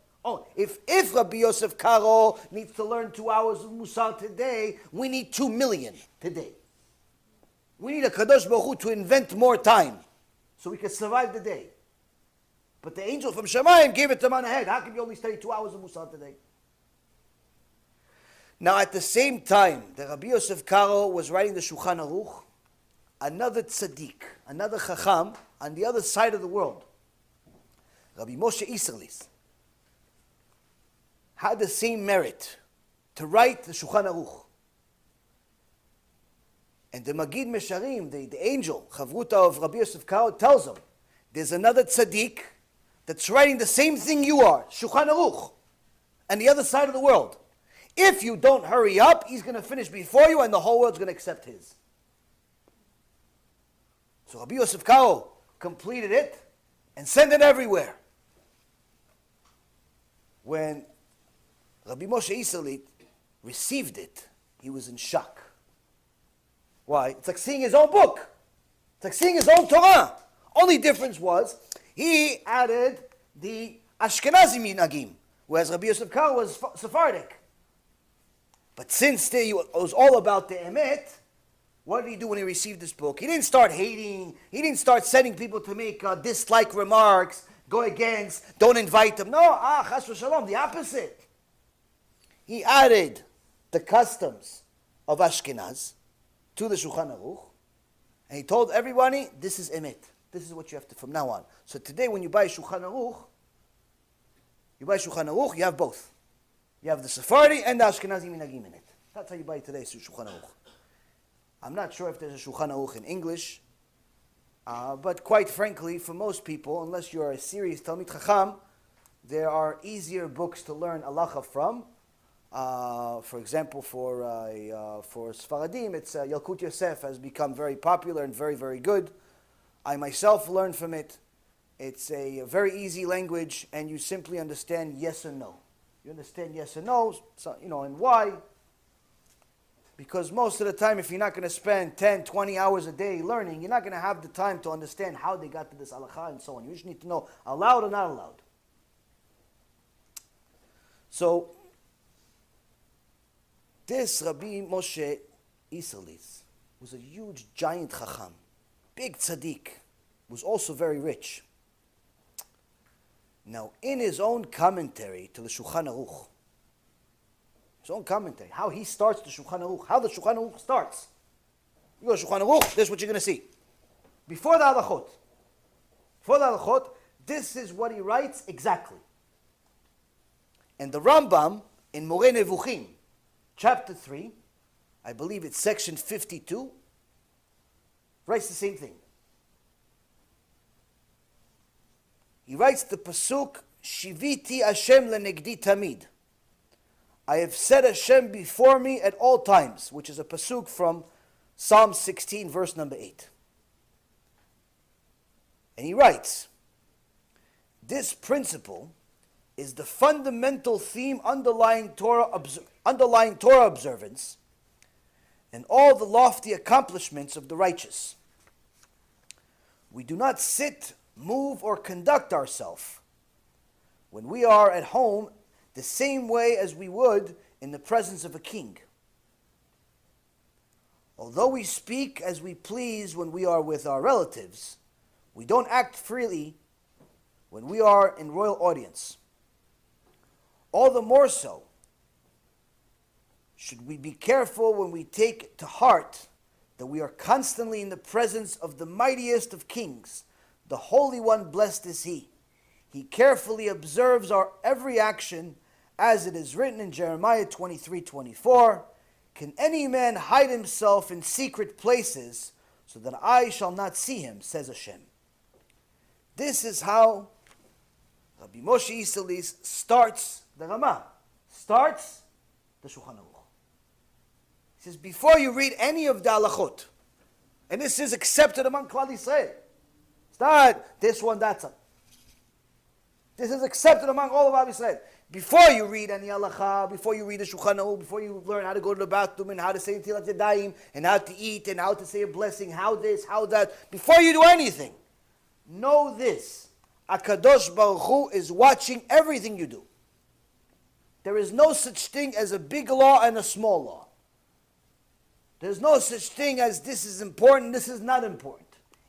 If Rabbi Yosef Karo needs to learn 2 hours of Musar today, we need 2 million today. We need a Kadosh Baruch Hu to invent more time so we can survive the day. But the angel from Shemayim gave it to him on the head. How can you only study 2 hours of Musar today? Now at the same time that Rabbi Yosef Karo was writing the Shulchan Aruch, another tzaddik, another chacham on the other side of the world, Rabbi Moshe Isserlis, had the same merit to write the Shulchan Aruch. And the Magid Mesharim, the angel, Chavruta of Rabbi Yosef Karo, tells him, there's another tzaddik that's writing the same thing you are, Shulchan Aruch, on the other side of the world. If you don't hurry up, he's going to finish before you and the whole world's going to accept his. So Rabbi Yosef Karo completed it and sent it everywhere. When Rabbi Moshe Isserlis received it, he was in shock. Why? It's like seeing his own book. It's like seeing his own Torah. Only difference was he added the Ashkenazi minagim, whereas Rabbi Yosef Karo was Sephardic. But since it was all about the emet, what did he do when he received this book? He didn't start hating. He didn't start sending people to make dislike remarks, go against, don't invite them. No, chas v'shalom, the opposite. He added the customs of Ashkenaz to the Shulchan Aruch, and he told everybody, this is emet. This is what you have to from now on. So today when you buy Shulchan Aruch, you have both. You have the Sephardi and the Ashkenazi minagim in it. That's how you buy today's Shulchan Aruch. I'm not sure if there's a Shulchan Aruch in English, but quite frankly, for most people, unless you're a serious Talmid Chacham, there are easier books to learn halacha from. For example, for Sfaradim, it's Yalkut Yosef has become very popular and very, very good. I myself learned from it. It's a very easy language, and you simply understand yes or no. You understand yes or no, so, and why. Because most of the time, if you're not going to spend 10, 20 hours a day learning, you're not going to have the time to understand how they got to this halakha and so on. You just need to know allowed or not allowed. So, this Rabbi Moshe Isserlis was a huge, giant chacham, big tzaddik, was also very rich. Now, in his own commentary to the Shulchan Aruch, his own commentary, how he starts the Shulchan Aruch, how the Shulchan Aruch starts. You go to Shulchan Aruch, this is what you're going to see. Before the halachot, this is what he writes exactly. And the Rambam, in Moreh Nevuchim, chapter 3, I believe it's section 52, writes the same thing. He writes the pasuk, Shiviti Hashem lenegdi tamid. I have set Hashem before me at all times, which is a pasuk from Psalm 16, verse number 8. And he writes, this principle is the fundamental theme underlying Torah observance and all the lofty accomplishments of the righteous. We do not sit, move, or conduct ourselves when we are at home the same way as we would in the presence of a king. Although we speak as we please when we are with our relatives, we don't act freely when we are in royal audience. All the more so should we be careful when we take to heart that we are constantly in the presence of the mightiest of kings, the Holy One, blessed is He. He carefully observes our every action, as it is written in Jeremiah 23:24. Can any man hide himself in secret places so that I shall not see him, says Hashem. This is how Rabbi Moshe Isserlis starts the Ramah, starts? The Shulchan Aruch. He says, before you read any of the halachot, and this is accepted among Klal Yisrael, start this one, that's one. This is accepted among all of Am Yisrael. Before you read any halacha, before you read the Shulchan Aruch, before you learn how to go to the bathroom and how to say Netilat Yadayim and how to eat and how to say a blessing, how this, how that, before you do anything, know this: HaKadosh Baruch Hu is watching everything you do. There is no such thing as a big law and a small law. There's no such thing as this is important, this is not important.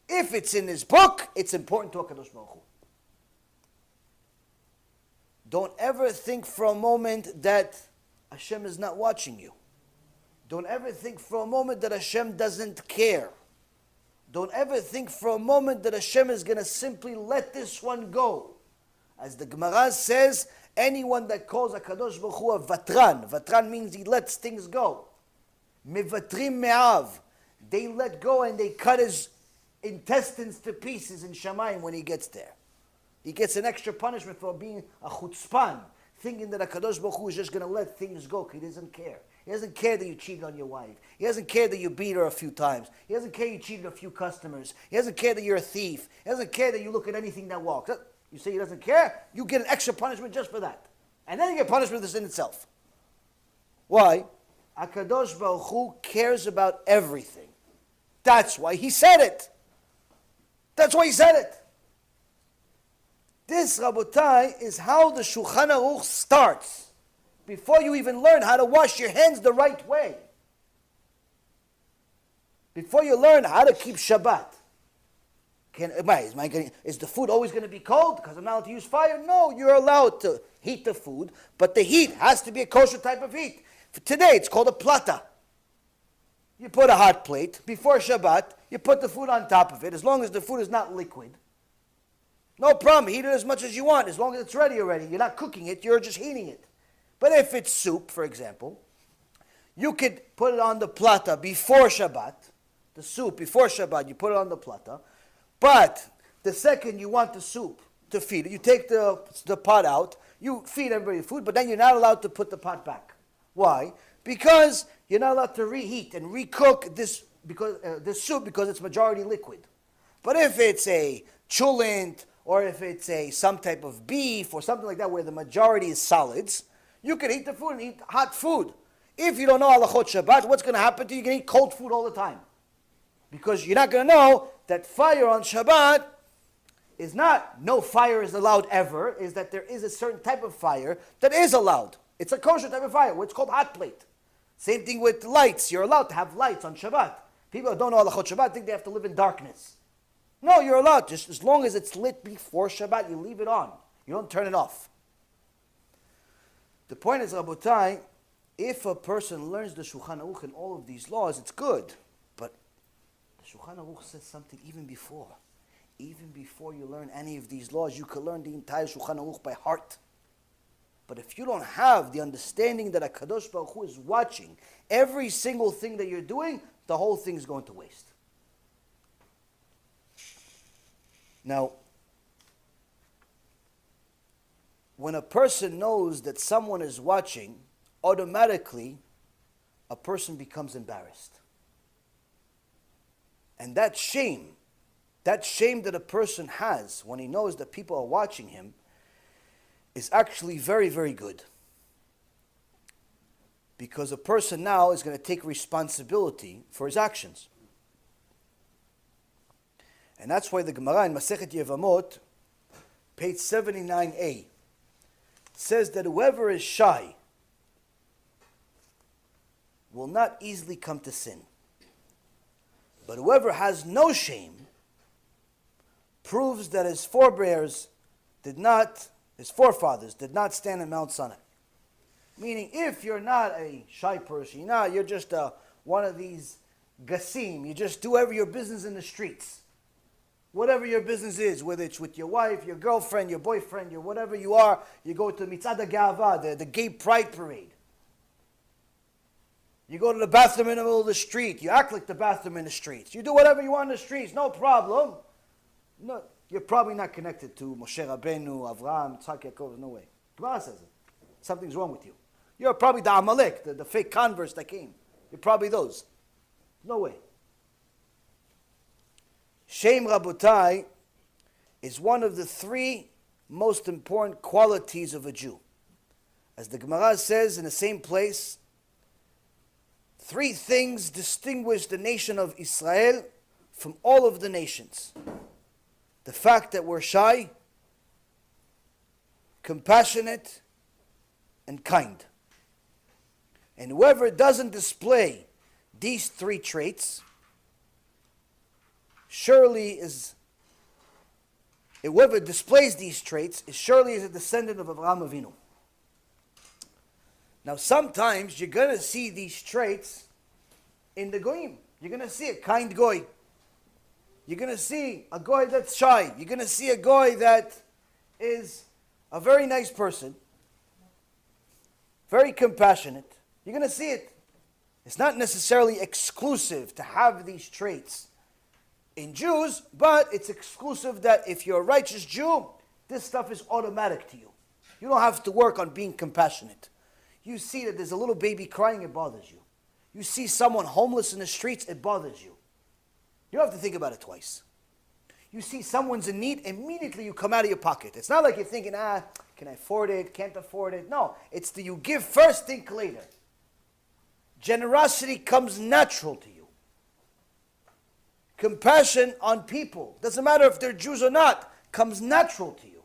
If it's in His book, it's important to HaKadosh Baruch Hu. Don't ever think for a moment that Hashem is not watching you. Don't ever think for a moment that Hashem doesn't care. Don't ever think for a moment that Hashem is going to simply let this one go. As the Gemara says, anyone that calls HaKadosh Baruch Hu a vatran means he lets things go. Mevatrim me'av, they let go and they cut his intestines to pieces in Shamayim when he gets there. He gets an extra punishment for being a chutzpan, thinking that HaKadosh Baruch Hu is just going to let things go. He doesn't care. He doesn't care that you cheated on your wife. He doesn't care that you beat her a few times. He doesn't care you cheated a few customers. He doesn't care that you're a thief. He doesn't care that you look at anything that walks. You say he doesn't care, you get an extra punishment just for that. And then you get punishment for the sin itself. Why? HaKadosh Baruch Hu cares about everything. That's why He said it. That's why He said it. This, Rabotai, is how the Shulchan Aruch starts. Before you even learn how to wash your hands the right way. Before you learn how to keep Shabbat. Is the food always going to be cold because I'm not allowed to use fire? No, you're allowed to heat the food, but the heat has to be a kosher type of heat. For today, it's called a plata. You put a hot plate. Before Shabbat, you put the food on top of it, as long as the food is not liquid. No problem, heat it as much as you want, as long as it's ready already. You're not cooking it, you're just heating it. But if it's soup, for example, you could put it on the plata before Shabbat. The soup, before Shabbat, you put it on the plata. But the second you want the soup to feed it, you take the pot out, you feed everybody food, but then you're not allowed to put the pot back. Why? Because you're not allowed to reheat and recook this soup because it's majority liquid. But if it's a chulent, or if it's some type of beef or something like that where the majority is solids, you can eat the food and eat hot food. If you don't know halachot Shabbat, what's going to happen to you? You're going to eat cold food all the time. Because you're not going to know that fire on Shabbat is not no fire is allowed ever, is that there is a certain type of fire that is allowed. It's a kosher type of fire, what's called hot plate. Same thing with lights. You're allowed to have lights on Shabbat. People that don't know halachot Shabbat think they have to live in darkness. No, you're allowed. Just as long as it's lit before Shabbat, you leave it on. You don't turn it off. The point is, Rabotai, if a person learns the Shulchan Aruch and all of these laws, it's good. But the Shulchan Aruch says something even before. Even before you learn any of these laws, you could learn the entire Shulchan Aruch by heart. But if you don't have the understanding that HaKadosh Baruch Hu is watching every single thing that you're doing, the whole thing is going to waste. Now, when a person knows that someone is watching, automatically a person becomes embarrassed. And that shame that a person has when he knows that people are watching him is actually very, very good. Because a person now is going to take responsibility for his actions. And that's why the Gemara in Masechet Yevamot, page 79a, says that whoever is shy will not easily come to sin. But whoever has no shame proves that his forefathers did not stand in Mount Sinai. Meaning, if you're not a shy person, you're just one of these gasim, you just do every your business in the streets. Whatever your business is, whether it's with your wife, your girlfriend, your boyfriend, your whatever you are, you go to Mitzad HaGa'ava, the gay pride parade. You go to the bathroom in the middle of the street. You act like the bathroom in the streets. You do whatever you want in the streets, no problem. No, you're probably not connected to Moshe Rabbeinu, Avraham, Yitzhak, Yaakov, no way. Gemara says it. Something's wrong with you. You're probably the Amalek, the fake converts that came. You're probably those. No way. Shame, Rabotai, is one of the three most important qualities of a Jew. As the Gemara says in the same place, three things distinguish the nation of Israel from all of the nations. The fact that we're shy, compassionate, and kind. And whoever doesn't display these three traits, whoever displays these traits surely is a descendant of Avraham Avinu. Now sometimes you're going to see these traits in the goyim. You're going to see a kind goy. You're going to see a goy that's shy. You're going to see a goy that is a very nice person, very compassionate. You're going to see it. It's not necessarily exclusive to have these traits in Jews, but it's exclusive that if you're a righteous Jew, this stuff is automatic to you. You don't have to work on being compassionate. You see that there's a little baby crying, it bothers you. You see someone homeless in the streets, it bothers you. You don't have to think about it twice. You see someone's in need, immediately you come out of your pocket. It's not like you're thinking, can I afford it, can't afford it. No, it's the you give first, think later. Generosity comes natural to you. Compassion on people, doesn't matter if they're Jews or not, comes natural to you.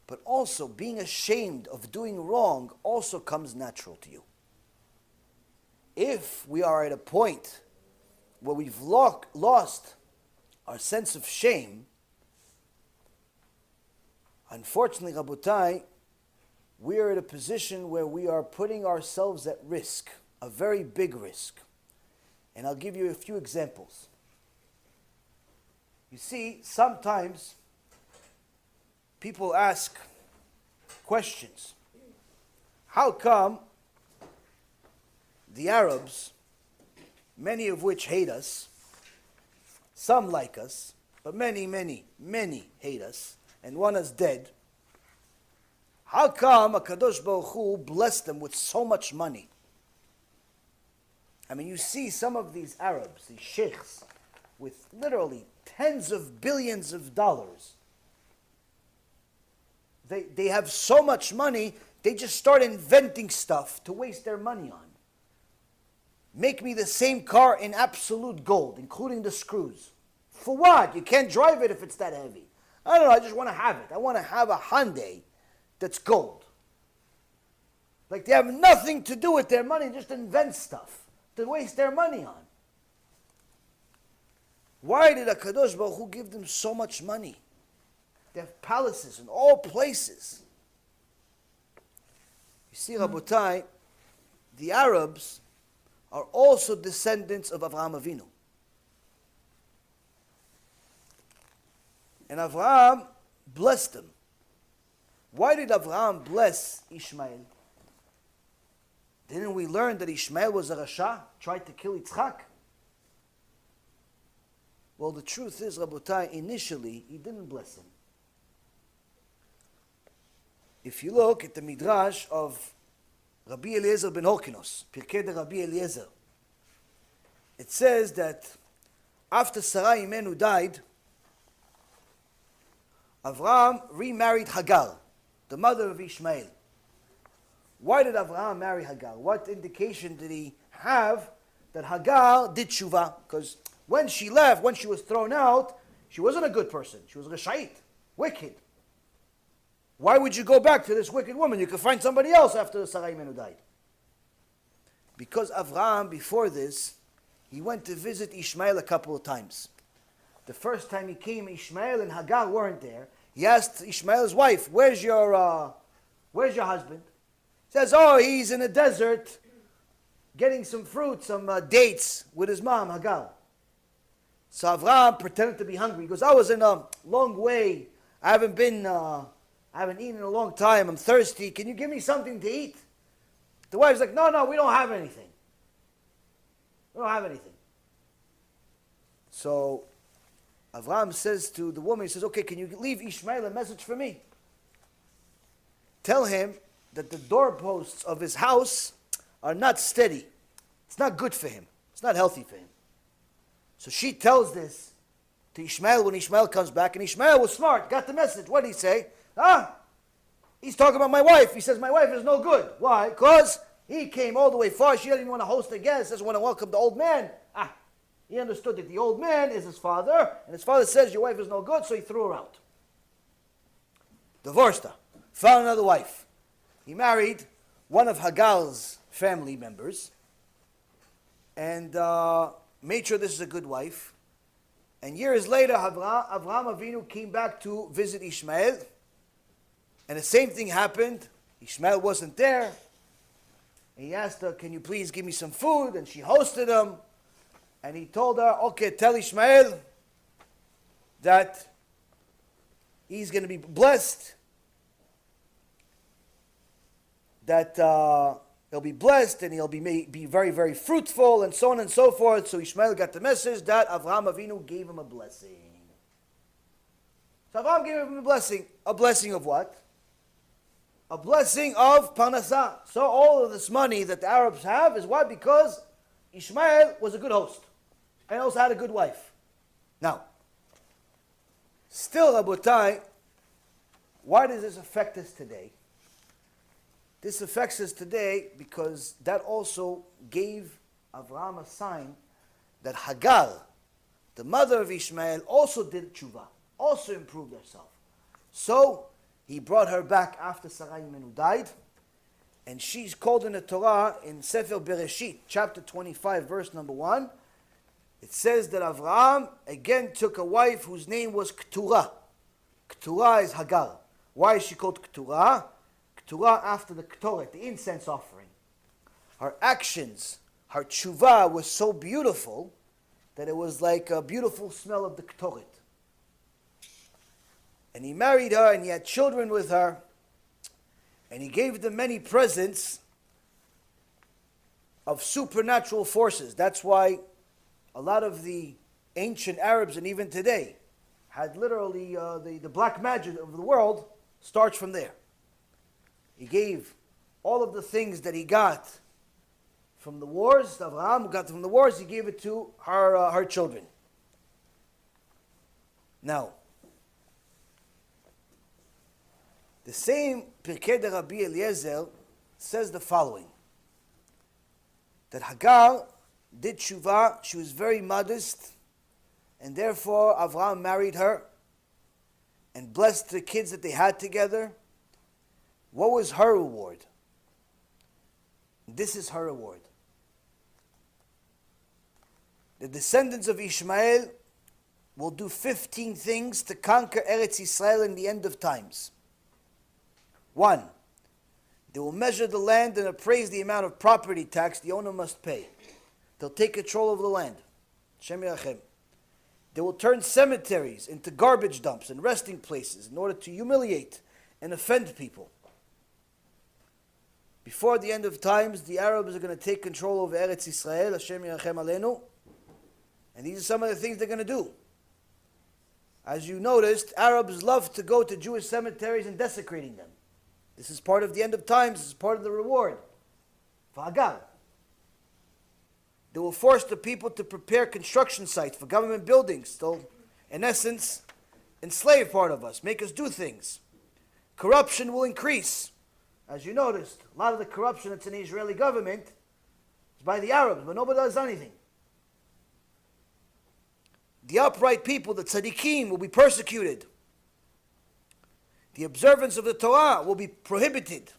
But also being ashamed of doing wrong also comes natural to you. If we are at a point where we've lost our sense of shame, unfortunately, Rabotai, we are at a position where we are putting ourselves at risk, a very big risk. And I'll give you a few examples. You see, sometimes people ask questions. How come the Arabs, many of which hate us, some like us, but many, many, many hate us, and one is dead? How come HaKadosh Baruch Hu blessed them with so much money? I mean, you see some of these Arabs, these sheikhs, with literally tens of billions of dollars. They have so much money, they just start inventing stuff to waste their money on. Make me the same car in absolute gold, including the screws. For what? You can't drive it if it's that heavy. I don't know, I just want to have it. I want to have a Hyundai that's gold. Like they have nothing to do with their money, just invent stuff to waste their money on. Why did HaKadosh Baruch Hu give them so much money? They have palaces in all places. You see, Rabotai, the Arabs are also descendants of Avraham Avinu. And Avraham blessed them. Why did Avraham bless Ishmael? Didn't we learn that Ishmael was a Rasha, tried to kill Yitzchak? Well, the truth is, Rabotai, initially, he didn't bless him. If you look at the Midrash of Rabbi Eliezer ben Horkinos, Pirkei de Rabbi Eliezer, it says that after Sarah Imenu died, Avraham remarried Hagar, the mother of Ishmael. Why did Avraham marry Hagar? What indication did he have that Hagar did tshuva? Because when she left, when she was thrown out, she wasn't a good person. She was a reshait, wicked. Why would you go back to this wicked woman? You could find somebody else after Sarah Imenu died. Because Avraham, before this, he went to visit Ishmael a couple of times. The first time he came, Ishmael and Hagar weren't there. He asked Ishmael's wife, where's your husband? He says, oh, he's in the desert getting some fruit, some dates with his mom, Hagar. So Avraham pretended to be hungry. He goes, I was in a long way. I haven't eaten in a long time. I'm thirsty. Can you give me something to eat? The wife's like, no, we don't have anything. We don't have anything. So Avraham says to the woman, he says, okay, can you leave Ishmael a message for me? Tell him that the doorposts of his house are not steady. It's not good for him. It's not healthy for him. So she tells this to Ishmael when Ishmael comes back, and Ishmael was smart, got the message. What did he say? He's talking about my wife. He says, my wife is no good. Why? Because he came all the way far. She doesn't even want to host a guest. Doesn't want to welcome the old man. He understood that the old man is his father, and his father says, your wife is no good, so he threw her out. Divorced her. Found another wife. He married one of Hagar's family members, and made sure this is a good wife. And years later, Avraham Avinu came back to visit Ishmael, and the same thing happened. Ishmael wasn't there. And he asked her, can you please give me some food? And she hosted him. And he told her, okay, tell Ishmael that he's going to be blessed, that he'll be blessed and he'll be very, very fruitful, and so on and so forth. So Ishmael got the message that Avraham Avinu gave him a blessing. So Avraham gave him a blessing. A blessing of what? A blessing of parnasah. So all of this money that the Arabs have is what? Because Ishmael was a good host and also had a good wife. Now, still, Rabotai, why does this affect us today? This affects us today because that also gave Avraham a sign that Hagar, the mother of Ishmael, also did tshuva, also improved herself. So he brought her back after Sarai Imenu died, and she's called in the Torah in Sefer Bereshit, chapter 25, verse number 1. It says that Avraham again took a wife whose name was Keturah. Keturah is Hagar. Why is she called Keturah? Keturah after the Ketoret, the incense offering. Her actions, her tshuva was so beautiful that it was like a beautiful smell of the Ketoret. And he married her and he had children with her. And he gave them many presents of supernatural forces. That's why a lot of the ancient Arabs and even today had literally the black magic of the world starts from there. He gave all of the things that he got from the wars, Avraham got from the wars, he gave it to her children. Now, the same Pirkei de Rabbi Eliezer says the following, that Hagar did tshuva, she was very modest, and therefore Avraham married her and blessed the kids that they had together. What was her reward? This is her reward. The descendants of Ishmael will do 15 things to conquer Eretz Yisrael in the end of times. 1. They will measure the land and appraise the amount of property tax the owner must pay. They'll take control of the land. Shem Yerachem. They will turn cemeteries into garbage dumps and resting places in order to humiliate and offend people. Before the end of times, the Arabs are going to take control over Eretz Yisrael, Hashem Yerachem Aleinu, and these are some of the things they're going to do. As you noticed, Arabs love to go to Jewish cemeteries and desecrating them. This is part of the end of times. This is part of the reward. For Hagar. They will force the people to prepare construction sites for government buildings. They'll, in essence, enslave part of us, make us do things. Corruption will increase. As you noticed, a lot of the corruption that's in the Israeli government is by the Arabs, but nobody does anything. The upright people, the tzaddikim, will be persecuted. The observance of the Torah will be prohibited.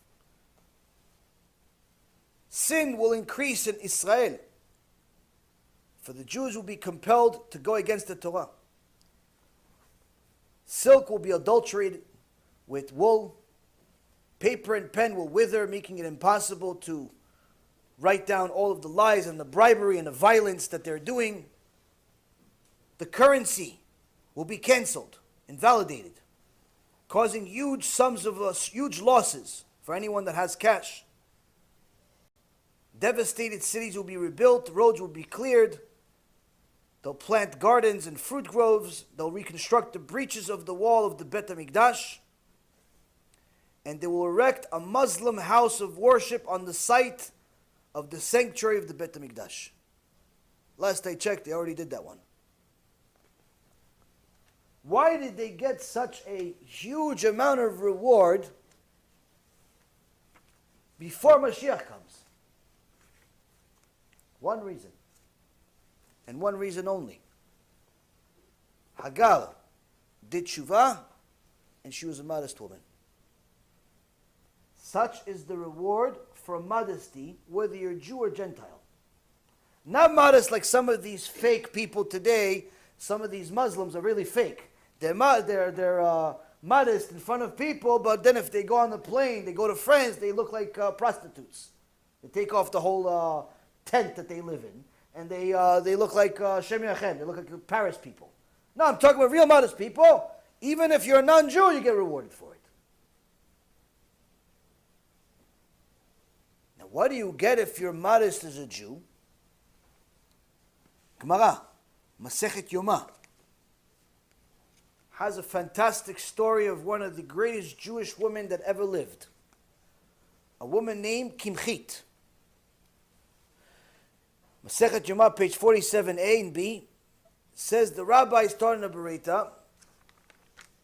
Sin will increase in Israel. For the Jews will be compelled to go against the Torah. Silk will be adulterated with wool. Paper and pen will wither, making it impossible to write down all of the lies and the bribery and the violence that they're doing. The currency will be cancelled, invalidated, causing huge losses for anyone that has cash. Devastated cities will be rebuilt, roads will be cleared. They'll plant gardens and fruit groves. They'll reconstruct the breaches of the wall of the Bet HaMikdash. and they will erect a Muslim house of worship on the site of the sanctuary of the Bet HaMikdash. Last I checked, they already did that one. Why did they get such a huge amount of reward before Mashiach comes? One reason. And one reason only. Hagar did tshuva, and she was a modest woman. Such is the reward for modesty, whether you're Jew or Gentile. Not modest like some of these fake people today. Some of these Muslims are really fake. They're modest in front of people, but then if they go on the plane, they go to France, they look like prostitutes. They take off the whole tent that they live in, and they look like Shem Yachem. They look like Paris people. No, I'm talking about real modest people. Even if you're a non-Jew, you get rewarded for it. Now, what do you get if you're modest as a Jew? Gemara, Masechet Yoma, has a fantastic story of one of the greatest Jewish women that ever lived. A woman named Kimchit. Masechet Yoma, page 47a and b, says the Rabbi started in a Berita,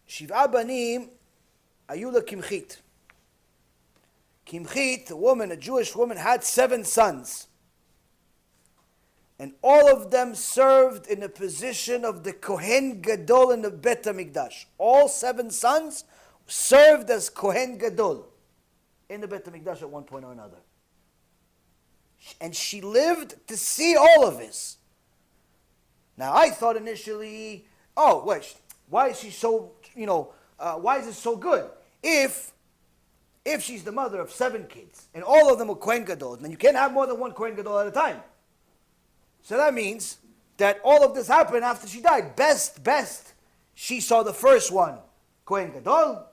Shiv'a banim ayula Kimchit. Kimchit, a woman, a Jewish woman, had 7 sons. And all of them served in a position of the Kohen Gadol in the Bet HaMikdash. All 7 sons served as Kohen Gadol in the Bet HaMikdash at one point or another. And she lived to see all of this. Now I thought initially, oh, wait, why is she so, why is it so good? If she's the mother of 7 kids, and all of them are Kohen Gadol, then you can't have more than one Kohen Gadol at a time. So that means that all of this happened after she died. Best, she saw the first one, Kohen Gadol,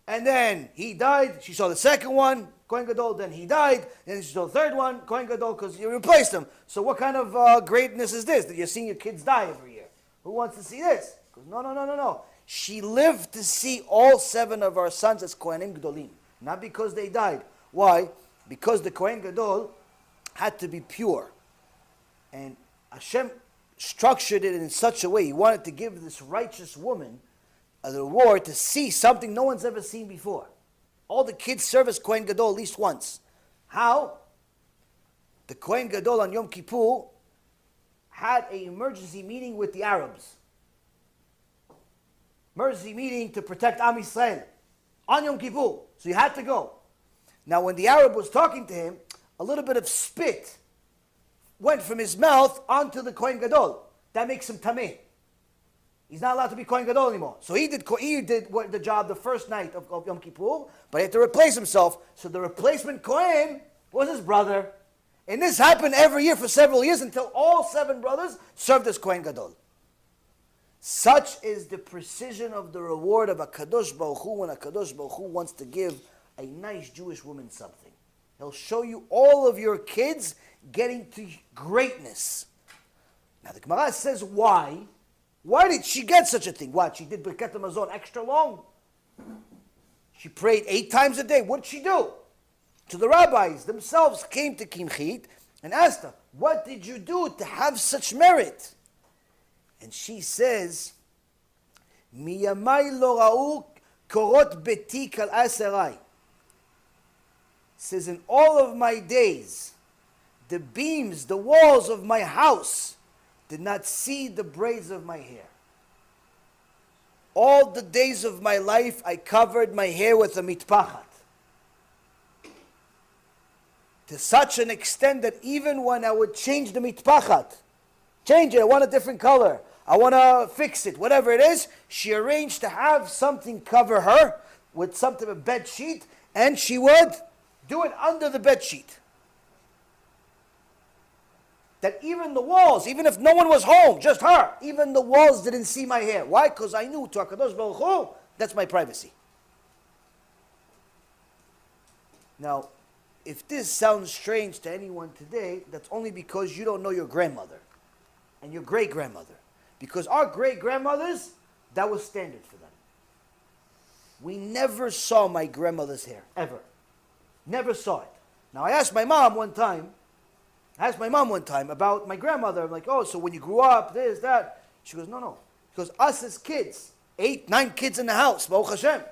and then he died. She saw the second one, Kohen Gadol, then he died, and she saw the third one, Kohen Gadol, because you replaced them. So what kind of greatness is this, that you're seeing your kids die every year? Who wants to see this? No. She lived to see all 7 of our sons as Kohanim Gadolim. Not because they died. Why? Because the Kohen Gadol had to be pure. And Hashem structured it in such a way. He wanted to give this righteous woman a reward to see something no one's ever seen before. All the kids serve as Kohen Gadol at least once. How? The Kohen Gadol on Yom Kippur had an emergency meeting with the Arabs. Emergency meeting to protect Am Yisrael on Yom Kippur. So he had to go. Now when the Arab was talking to him, a little bit of spit went from his mouth onto the Kohen Gadol. That makes him tameh. He's not allowed to be Kohen Gadol anymore. So he did the job the first night of Yom Kippur, but he had to replace himself. So the replacement Kohen was his brother. And this happened every year for several years until all 7 brothers served as Kohen Gadol. Such is the precision of the reward of HaKadosh Baruch Hu when HaKadosh Baruch Hu wants to give a nice Jewish woman something. He'll show you all of your kids getting to greatness. Now the Gemara says why? Why did she get such a thing? What? She did Birkat HaMazon extra long? She prayed 8 times a day. What did she do? So the rabbis themselves came to Kimchit and asked her, what did you do to have such merit? And she says, Miyamai lo ra'u korot beti kal asarai. Says, in all of my days, the beams, the walls of my house did not see the braids of my hair. All the days of my life, I covered my hair with a mitpachat. To such an extent that even when I would change the mitpachat, change it, I want a different color, I want to fix it, whatever it is, she arranged to have something cover her with something, a bed sheet, and she would do it under the bed sheet. That even the walls, even if no one was home, just her, even the walls didn't see my hair. Why? Because I knew to HaKadosh Baruch Hu, that's my privacy. Now, if this sounds strange to anyone today, that's only because you don't know your grandmother and your great-grandmother. Because our great-grandmothers, that was standard for them. We never saw my grandmother's hair, ever. Never saw it. Now I asked my mom one time about my grandmother. I'm like, oh, so when you grew up, this, that. She goes, no. She goes, us as kids, 8, 9 kids in the house, Baruch Hashem.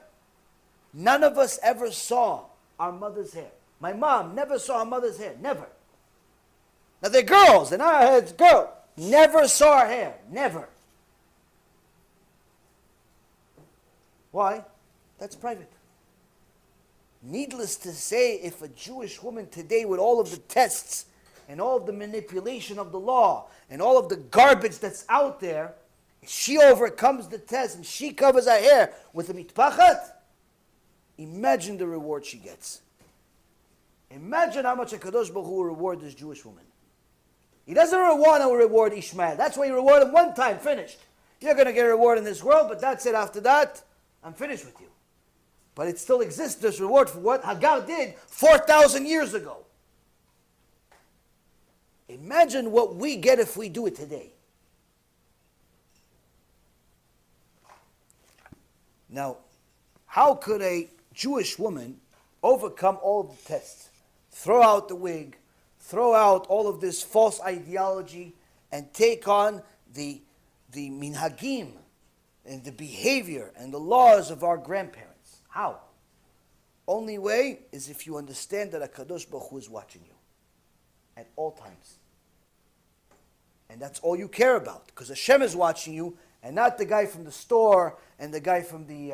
None of us ever saw our mother's hair. My mom never saw her mother's hair, never. Now they're girls, and I had girl. Never saw her hair, never. Why? That's private. Needless to say, if a Jewish woman today with all of the tests and all of the manipulation of the law and all of the garbage that's out there, she overcomes the test and she covers her hair with a mitpachat, imagine the reward she gets. Imagine how much HaKadosh Baruch Hu will reward this Jewish woman. He doesn't want to reward Ishmael. That's why he rewarded him one time, finished. You're going to get a reward in this world, but that's it. After that, I'm finished with you. But it still exists, this reward for what Hagar did 4,000 years ago. Imagine what we get if we do it today. Now, how could a Jewish woman overcome all of the tests? Throw out the wig, throw out all of this false ideology, and take on the minhagim and the behavior and the laws of our grandparents. How? Only way is if you understand that HaKadosh Baruch Hu is watching you at all times. And that's all you care about, because Hashem is watching you, and not the guy from the store and the guy from the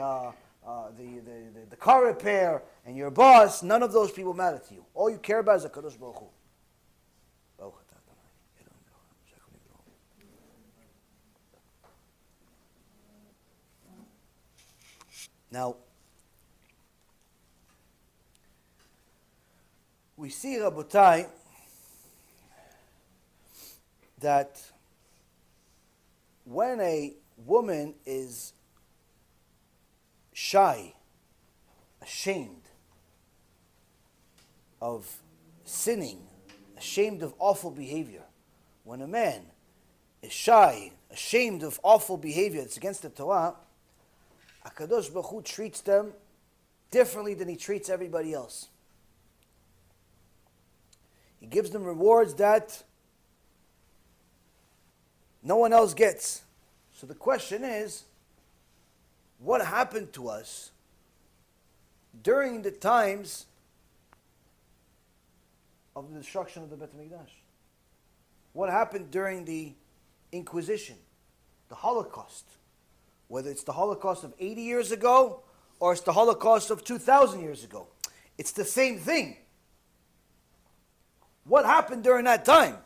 car repair and your boss. None of those people matter to you. All you care about is HaKadosh Baruch Hu. Now, we see, Rabotai, that when a woman is shy, ashamed of sinning, ashamed of awful behavior, when a man is shy, ashamed of awful behavior that's against the Torah, HaKadosh Baruch Hu treats them differently than he treats everybody else. He gives them rewards that no one else gets. So the question is, what happened to us during the times of the destruction of the Beit HaMikdash? What happened during the Inquisition, the Holocaust? Whether it's the Holocaust of 80 years ago or it's the Holocaust of 2,000 years ago. It's the same thing. What happened during that time?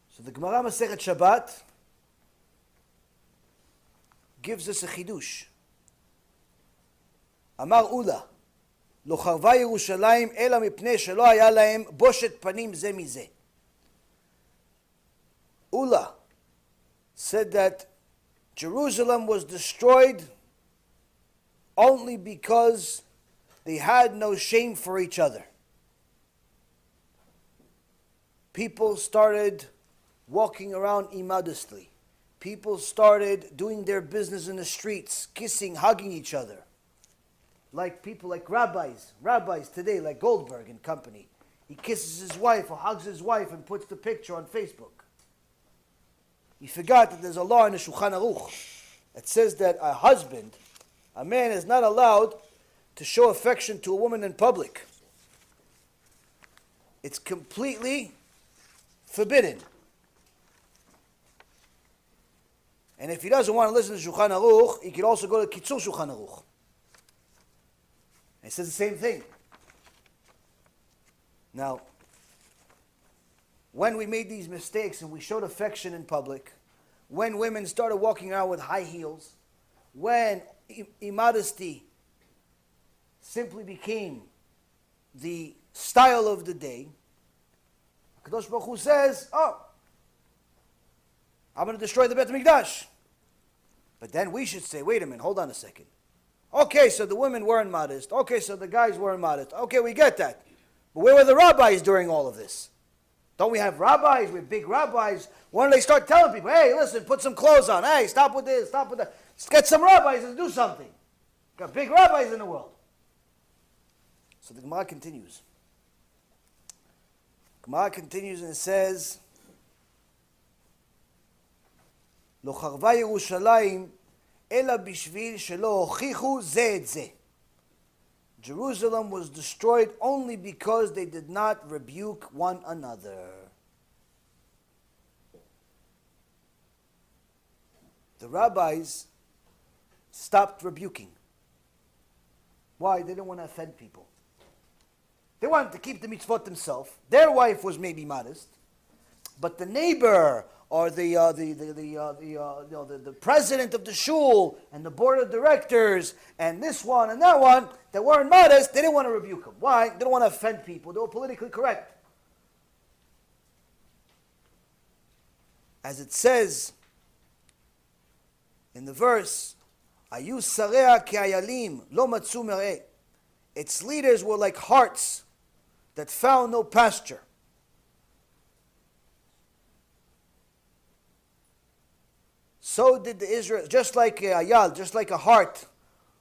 So the Gemara Masechet Shabbat gives us a chidush. Amar Ula, lo charva Yerushalayim ela mipnei shelo haya lahem boshet panim ze mize. Ula said that Jerusalem was destroyed only because they had no shame for each other. People started walking around immodestly. People started doing their business in the streets, kissing, hugging each other. Like people like rabbis today, like Goldberg and company. He kisses his wife or hugs his wife and puts the picture on Facebook. He forgot that there's a law in the Shulchan Aruch that says that a man is not allowed to show affection to a woman in public. It's completely forbidden. And if he doesn't want to listen to Shulchan Aruch, he could also go to Kitzur Shulchan Aruch. And it says the same thing. Now, when we made these mistakes and we showed affection in public, when women started walking around with high heels, when immodesty simply became the style of the day, Kadosh Baruch Hu says, oh, I'm going to destroy the Beit HaMikdash. But then we should say, wait a minute, hold on a second. Okay, so the women weren't modest. Okay, so the guys weren't modest. Okay, we get that. But where were the rabbis during all of this? Don't we have rabbis? We have big rabbis. Why don't they start telling people, hey, listen, put some clothes on. Hey, stop with this, stop with that. Let's get some rabbis to do something. Got big rabbis in the world. So the Gemara continues. Gemara continues and it says, Lo charva Yerushalayim ela bishvil shelo hochichu ze et ze. Jerusalem was destroyed only because they did not rebuke one another. The rabbis stopped rebuking. Why? They didn't want to offend people. They wanted to keep the mitzvot themselves. Their wife was maybe modest, but the neighbor or the president of the shul and the board of directors and this one and that one that weren't modest, they didn't want to rebuke them. Why? They didn't want to offend people. They were politically correct. As it says in the verse, Ayu sareha ke'ayalim lo matzu mereh. Its leaders were like harts that found no pasture. So did the Israel, just like a ayal, just like a hart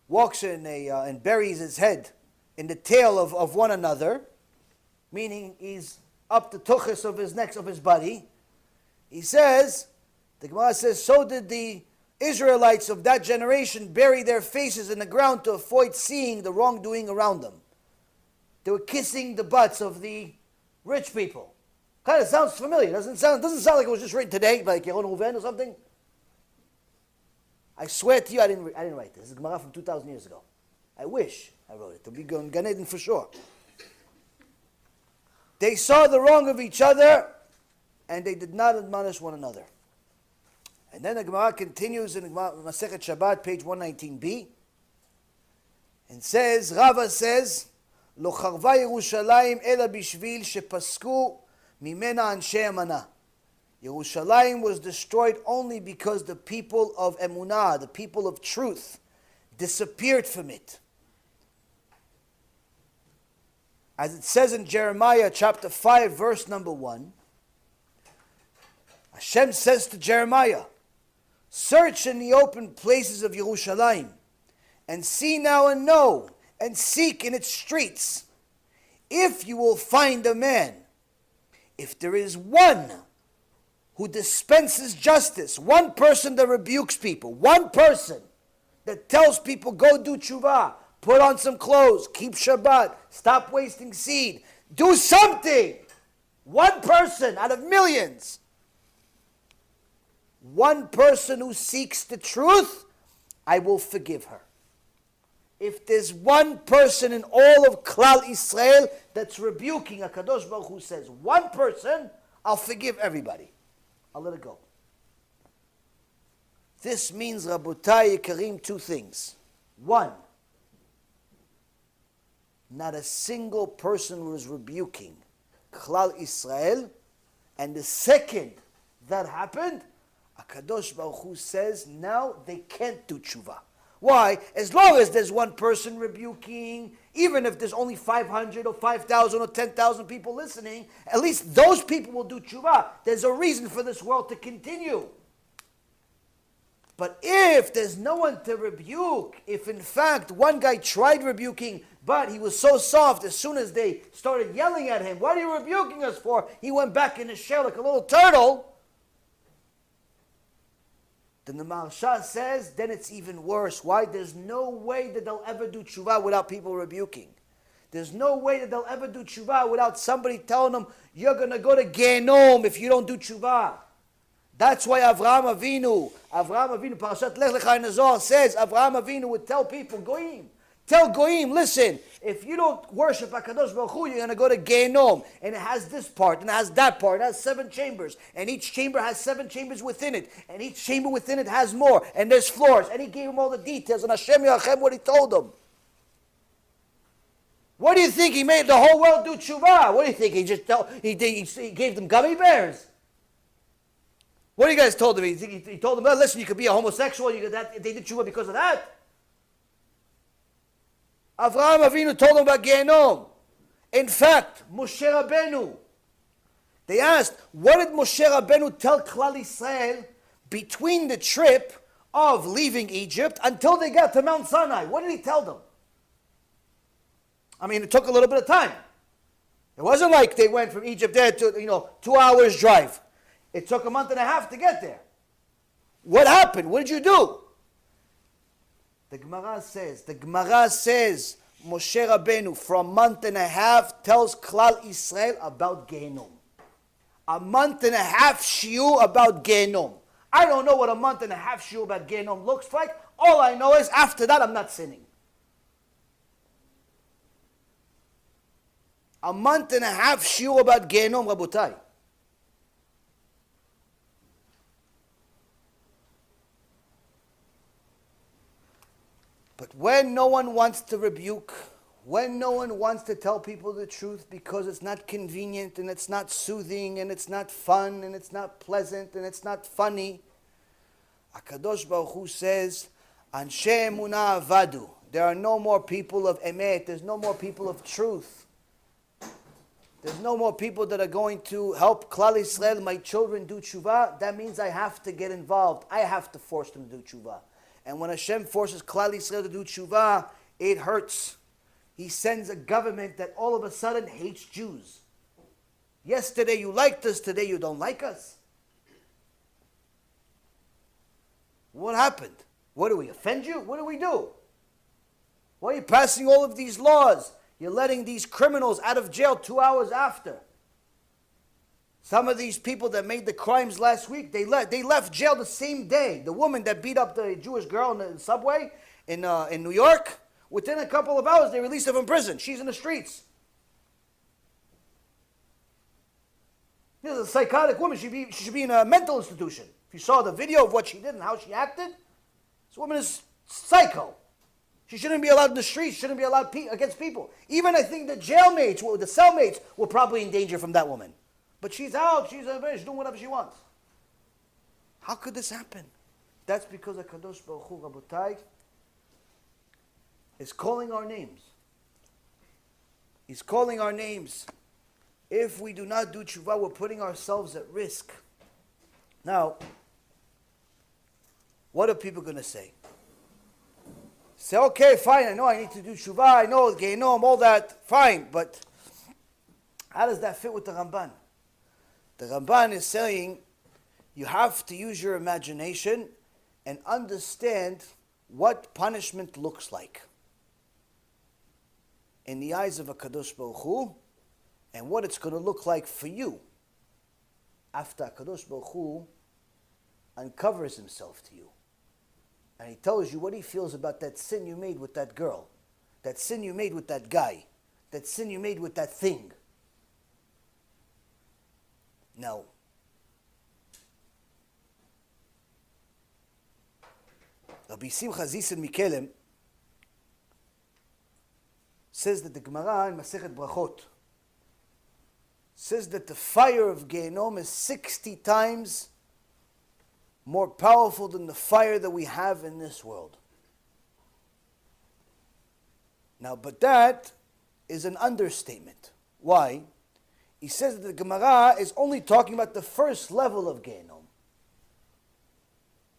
walks in and buries his head in the tail of one another, meaning he's up the tuchus of his neck, of his body. He says, the Gemara says, so did the Israelites of that generation bury their faces in the ground to avoid seeing the wrongdoing around them. They were kissing the butts of the rich people. Kind of sounds familiar. Doesn't sound like it was just written today, like Yaron Reuven or something. I swear to you, I didn't write this. This is Gemara from 2,000 years ago. I wish I wrote it. To be going Gan Eden for sure. They saw the wrong of each other, and they did not admonish one another. And then the Gemara continues in Masechet Shabbat, page 119b, and says, Rava says, Lo charva Yerushalayim ela bishvil shepasku mimena anshe emana. Yerushalayim was destroyed only because the people of emunah, the people of truth, disappeared from it. As it says in Jeremiah chapter 5, verse number 1, Hashem says to Jeremiah, search in the open places of Yerushalayim, and see now and know, and seek in its streets, if you will find a man, if there is one who dispenses justice, one person that rebukes people, one person that tells people, go do tshuva, put on some clothes, keep Shabbat, stop wasting seed, do something. One person out of millions. One person who seeks the truth, I will forgive her. If there's one person in all of Klal Israel that's rebuking, HaKadosh Baruch Hu says, one person, I'll forgive everybody. I'll let it go. This means, Rabotai Yekarim, two things. One, not a single person was rebuking Klal Israel. And the second that happened, HaKadosh Baruch Hu says, now they can't do tshuva. Why? As long as there's one person rebuking, even if there's only 500 or 5,000 or 10,000 people listening, at least those people will do tshuva. There's a reason for this world to continue. But if there's no one to rebuke, if in fact one guy tried rebuking, but he was so soft, as soon as they started yelling at him, what are you rebuking us for? He went back in his shell like a little turtle. Then the Maharsha says, then it's even worse. Why? There's no way that they'll ever do tshuva without people rebuking. There's no way that they'll ever do tshuva without somebody telling them, you're going to go to Genom if you don't do tshuva. That's why Avraham Avinu, Parashat Lech Lecha in the Zohar says, Avraham Avinu would tell people, Goyim, tell Goyim, listen, if you don't worship HaKadosh Baruch Hu, you're going to go to Genom. And it has this part, and it has that part. It has 7 chambers. And each chamber has 7 chambers within it. And each chamber within it has more. And there's floors. And he gave him all the details. And Hashem Yachem what he told him. What do you think? He made the whole world do tshuva. What do you think? He gave them gummy bears. What do you guys told him? He told them, well, listen, you could be a homosexual. They did tshuva because of that. Avraham Avinu told them about Gehenom. In fact, Moshe Rabbeinu, They asked, what did Moshe Rabbeinu tell Klal Yisrael between the trip of leaving Egypt until they got to Mount Sinai? What did he tell them? I mean, it took a little bit of time. It wasn't like they went from Egypt there to, 2 hours drive. It took a month and a half to get there. What happened? What did you do? The Gemara says, Moshe Rabbeinu, for a month and a half, tells Klal Yisrael about Gehenom. A month and a half shiur about Gehenom. I don't know what a month and a half shiur about Gehenom looks like. All I know is after that I'm not sinning. A month and a half shiur about Gehenom, Rabotai. But when no one wants to rebuke, when no one wants to tell people the truth because it's not convenient and it's not soothing and it's not fun and it's not pleasant and it's not funny, HaKadosh Baruch Hu says, Anshe Emunah Avadu. There are no more people of Emet. There's no more people of truth. There's no more people that are going to help Klal Yisrael, my children, do tshuva. That means I have to get involved. I have to force them to do tshuva. And when Hashem forces Klal Yisrael to do tshuva, it hurts. He sends a government that all of a sudden hates Jews. Yesterday you liked us, today you don't like us. What happened? What, do we offend you? What do we do? Why are you passing all of these laws? You're letting these criminals out of jail 2 hours after. Some of these people that made the crimes last week, they left jail the same day. The woman that beat up the Jewish girl in the subway in New York, within a couple of hours they released her from prison. She's in the streets. This is a psychotic woman. She should be in a mental institution. If you saw the video of what she did and how she acted, this woman is psycho. She shouldn't be allowed in the streets. Shouldn't be allowed against people. Even I think the jailmates, the cellmates, were probably in danger from that woman. But she's out. She's doing whatever she wants. How could this happen? That's because HaKadosh Baruch Hu, Rabotai, is calling our names. He's calling our names. If we do not do tshuva, we're putting ourselves at risk. Now, what are people going to say? Say, okay, fine, I know I need to do tshuva, I know Gehenom, all that, fine, but how does that fit with the Ramban? The Ramban is saying you have to use your imagination and understand what punishment looks like in the eyes of HaKadosh Baruch Hu and what it's going to look like for you after HaKadosh Baruch Hu uncovers himself to you. And he tells you what he feels about that sin you made with that girl, that sin you made with that guy, that sin you made with that thing. Now, Rabbi Simcha Zisen Mikelem says that the Gemara in Masechet Brachot says that the fire of Gehenom is 60 times more powerful than the fire that we have in this world. Now, but that is an understatement. Why? He says that the Gemara is only talking about the first level of Gehenom.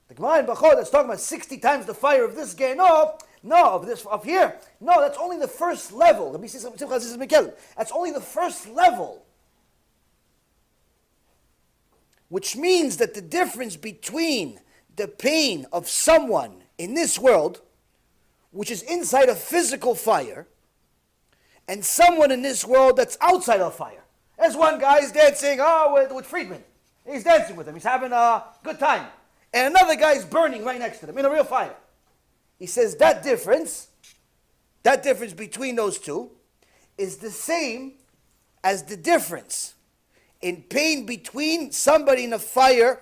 The Gemara in Brachot that's talking about 60 times the fire of this Gehenom, no, of this up here. No, that's only the first level. Let me see some. That's only the first level. Which means that the difference between the pain of someone in this world, which is inside a physical fire, and someone in this world that's outside of fire. There's one guy, he's dancing with Friedman. He's dancing with him. He's having a good time. And another guy is burning right next to them in a real fire. He says that difference between those two is the same as the difference in pain between somebody in a fire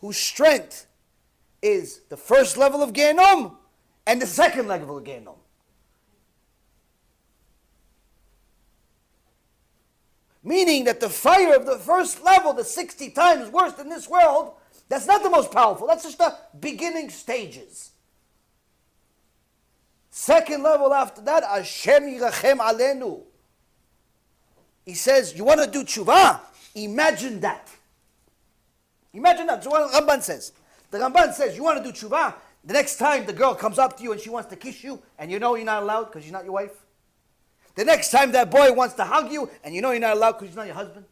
whose strength is the first level of Gehenom and the second level of Gehenom. Meaning that the fire of the first level, the 60 times worse than this world, that's not the most powerful. That's just the beginning stages. Second level after that, Hashem yirachem alenu. He says, you want to do tshuva? Imagine that. Imagine that. That's what the Ramban says. The Ramban says, you want to do tshuva, the next time the girl comes up to you and she wants to kiss you, and you know you're not allowed because she's not your wife. The next time that boy wants to hug you, and you know you're not allowed because he's not your husband.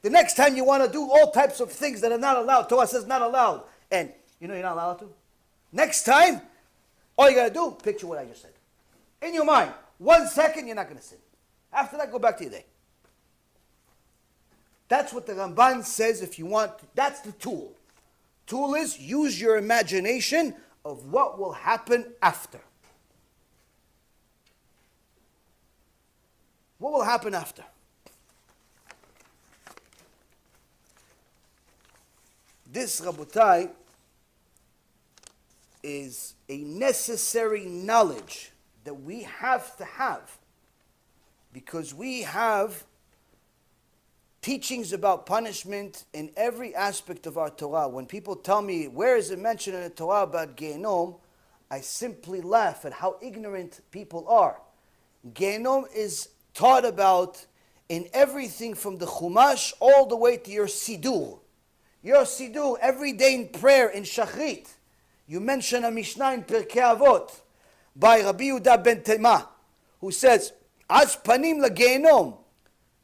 The next time you want to do all types of things that are not allowed, Torah says not allowed, and you know you're not allowed to. Next time, all you got to do, picture what I just said. In your mind, 1 second, you're not going to sin. After that, go back to your day. That's what the Ramban says if you want. That's the tool. Tool is use your imagination of what will happen after. What will happen after? This, Rabotai, is a necessary knowledge that we have to have, because we have teachings about punishment in every aspect of our Torah. When people tell me, where is it mentioned in the Torah about Gehenom, I simply laugh at how ignorant people are. Gehenom is taught about in everything from the Chumash all the way to your Sidur. Your Sidur, every day in prayer, in Shachrit, you mention a Mishnah in Pirkei Avot by Rabbi Yehuda ben Tema, who says, Az panim la-Gehenom,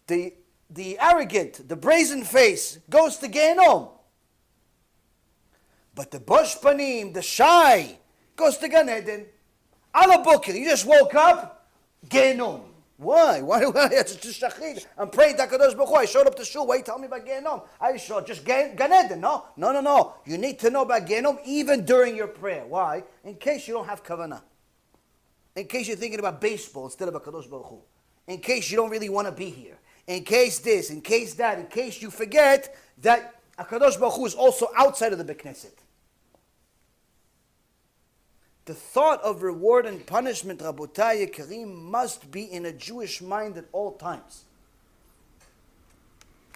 the arrogant, the brazen face, goes to Gehenom. But the Bosh Panim, the shy, goes to Gan Eden. Ala Bokir, you just woke up, Gehenom. Why? It's just Shachrit. I'm praying to HaKadosh Baruch Hu. I showed up to shul. Why you tell me about Gehenom? I showed just Gan Eden. No. You need to know about Gehenom even during your prayer. Why? In case you don't have kavanah. In case you're thinking about baseball instead of HaKadosh Baruch Hu. In case you don't really want to be here. In case this, in case that, in case you forget that HaKadosh Baruch Hu is also outside of the Beit Knesset. The thought of reward and punishment, Rabotai Yekarim, must be in a Jewish mind at all times.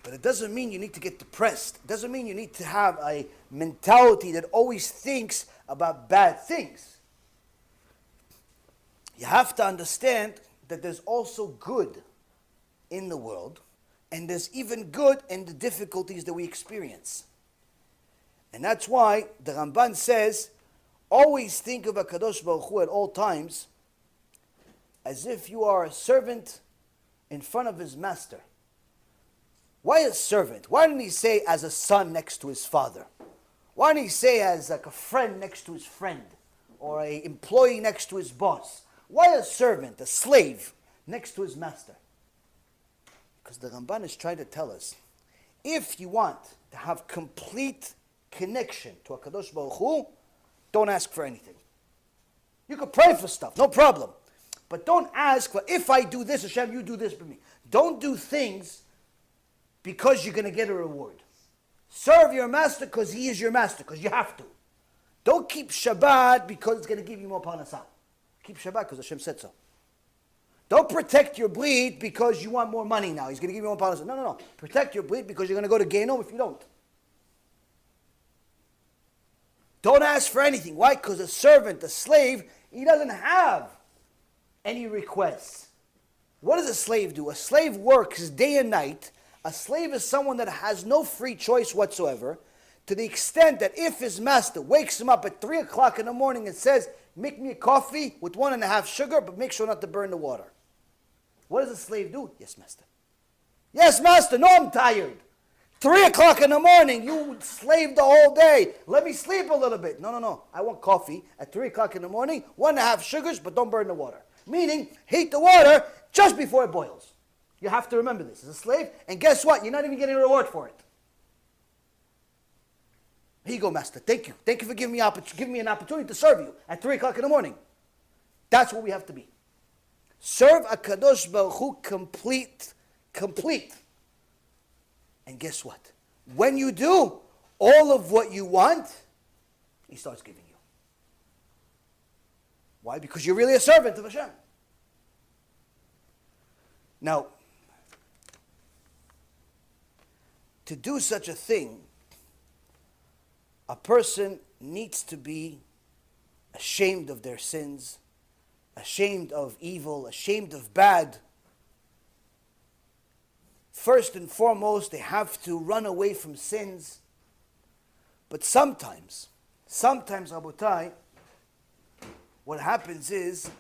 But it doesn't mean you need to get depressed. It doesn't mean you need to have a mentality that always thinks about bad things. You have to understand that there's also good in the world, and there's even good in the difficulties that we experience. And that's why the Ramban says, always think of HaKadosh Baruch Hu at all times as if you are a servant in front of his master. Why a servant? Why didn't he say as a son next to his father? Why didn't he say as like a friend next to his friend, or an employee next to his boss? Why a servant, a slave, next to his master? Because the Ramban is trying to tell us, if you want to have complete connection to HaKadosh Baruch Hu, don't ask for anything. You could pray for stuff, no problem. But don't ask for, if I do this, Hashem, you do this for me. Don't do things because you're going to get a reward. Serve your master because he is your master, because you have to. Don't keep Shabbat because it's going to give you more parnasah. Keep Shabbat because Hashem said so. Don't protect your bleed because you want more money now. He's going to give you more parnasah. No. Protect your bleed because you're going to go to Gehenom if you don't. Don't ask for anything. Why? Because a servant, a slave, he doesn't have any requests. What does a slave do? A slave works day and night. A slave is someone that has no free choice whatsoever, to the extent that if his master wakes him up at 3 o'clock in the morning and says, make me a coffee with 1.5 sugar, but make sure not to burn the water. What does a slave do? Yes, master. Yes, master. No, I'm tired. 3 o'clock in the morning, you slaved the whole day. Let me sleep a little bit. No. I want coffee at 3 o'clock in the morning, 1.5 sugars, but don't burn the water. Meaning, heat the water just before it boils. You have to remember this as a slave, and guess what? You're not even getting a reward for it. Here you go, master. Thank you. Thank you for giving me an opportunity to serve you at 3 o'clock in the morning. That's what we have to be. Serve HaKadosh Baruch Hu complete. And guess what? When you do, all of what you want, he starts giving you. Why? Because you're really a servant of Hashem. Now, to do such a thing, a person needs to be ashamed of their sins, ashamed of evil, ashamed of bad. first and foremost, they have to run away from sins. But sometimes, Rabotai, what happens is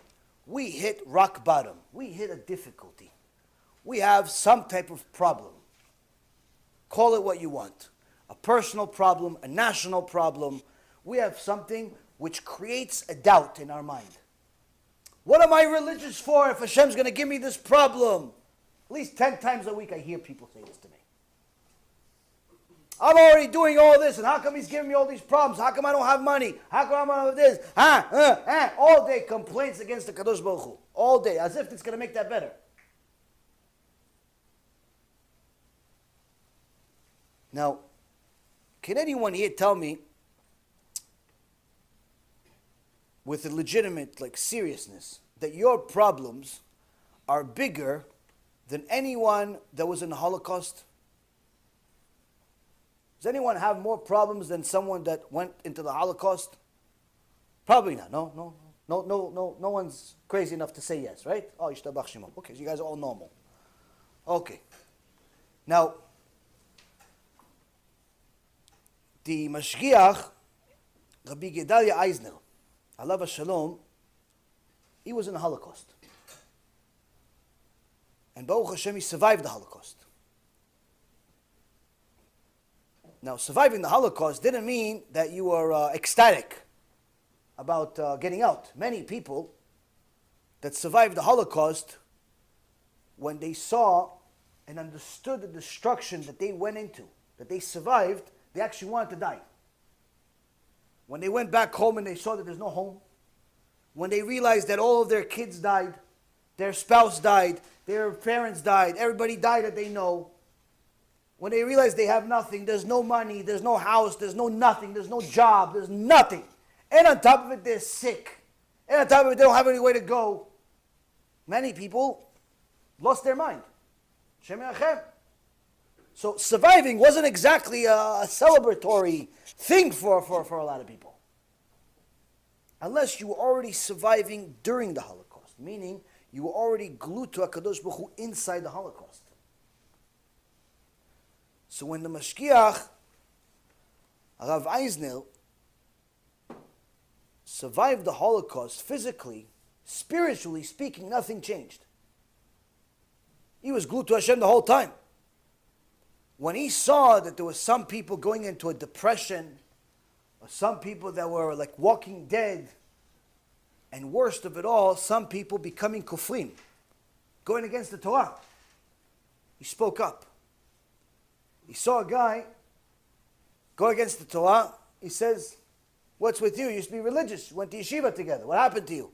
we hit rock bottom. We hit a difficulty. We have some type of problem. Call it what you want. A personal problem, a national problem. We have something which creates a doubt in our mind. What am I religious for if Hashem's going to give me this problem? At least 10 times a week I hear people say this to me. I'm already doing all this, and how come He's giving me all these problems? How come I don't have money? How come I don't have this? All day complaints against the Kadosh Baruch Hu. All day, as if it's going to make that better. Now, can anyone here tell me, with a legitimate, seriousness, that your problems are bigger than anyone that was in the Holocaust? Does anyone have more problems than someone that went into the Holocaust? Probably not. No one's crazy enough to say yes, right? Oh, Yishtabach Shemo. Okay, so you guys are all normal. Okay. Now, the Mashgiach, Rabbi Gedalia Eisner, Alav Shalom, he was in the Holocaust. And Baruch Hashem, he survived the Holocaust. Now, surviving the Holocaust didn't mean that you were ecstatic about getting out. Many people that survived the Holocaust, when they saw and understood the destruction that they went into, that they survived, they actually wanted to die. When they went back home and they saw that there's no home, when they realized that all of their kids died, their spouse died, their parents died, everybody died that they know, when they realize they have nothing, there's no money, there's no house, there's no nothing, there's no job, there's nothing. And on top of it, they're sick. And on top of it, they don't have anywhere to go. Many people lost their mind. Shem Yachem. So surviving wasn't exactly a celebratory thing for a lot of people. Unless you were already surviving during the Holocaust, meaning you were already glued to HaKadosh Baruch Hu inside the Holocaust. So when the Mashgiach, Rav Eisner, survived the Holocaust physically, spiritually speaking, nothing changed. He was glued to Hashem the whole time. When he saw that there were some people going into a depression, or some people that were like walking dead, and worst of it all, some people becoming kufrim, going against the Torah, he spoke up. He saw a guy go against the Torah. He says, what's with you? You used to be religious. You went to yeshiva together. What happened to you?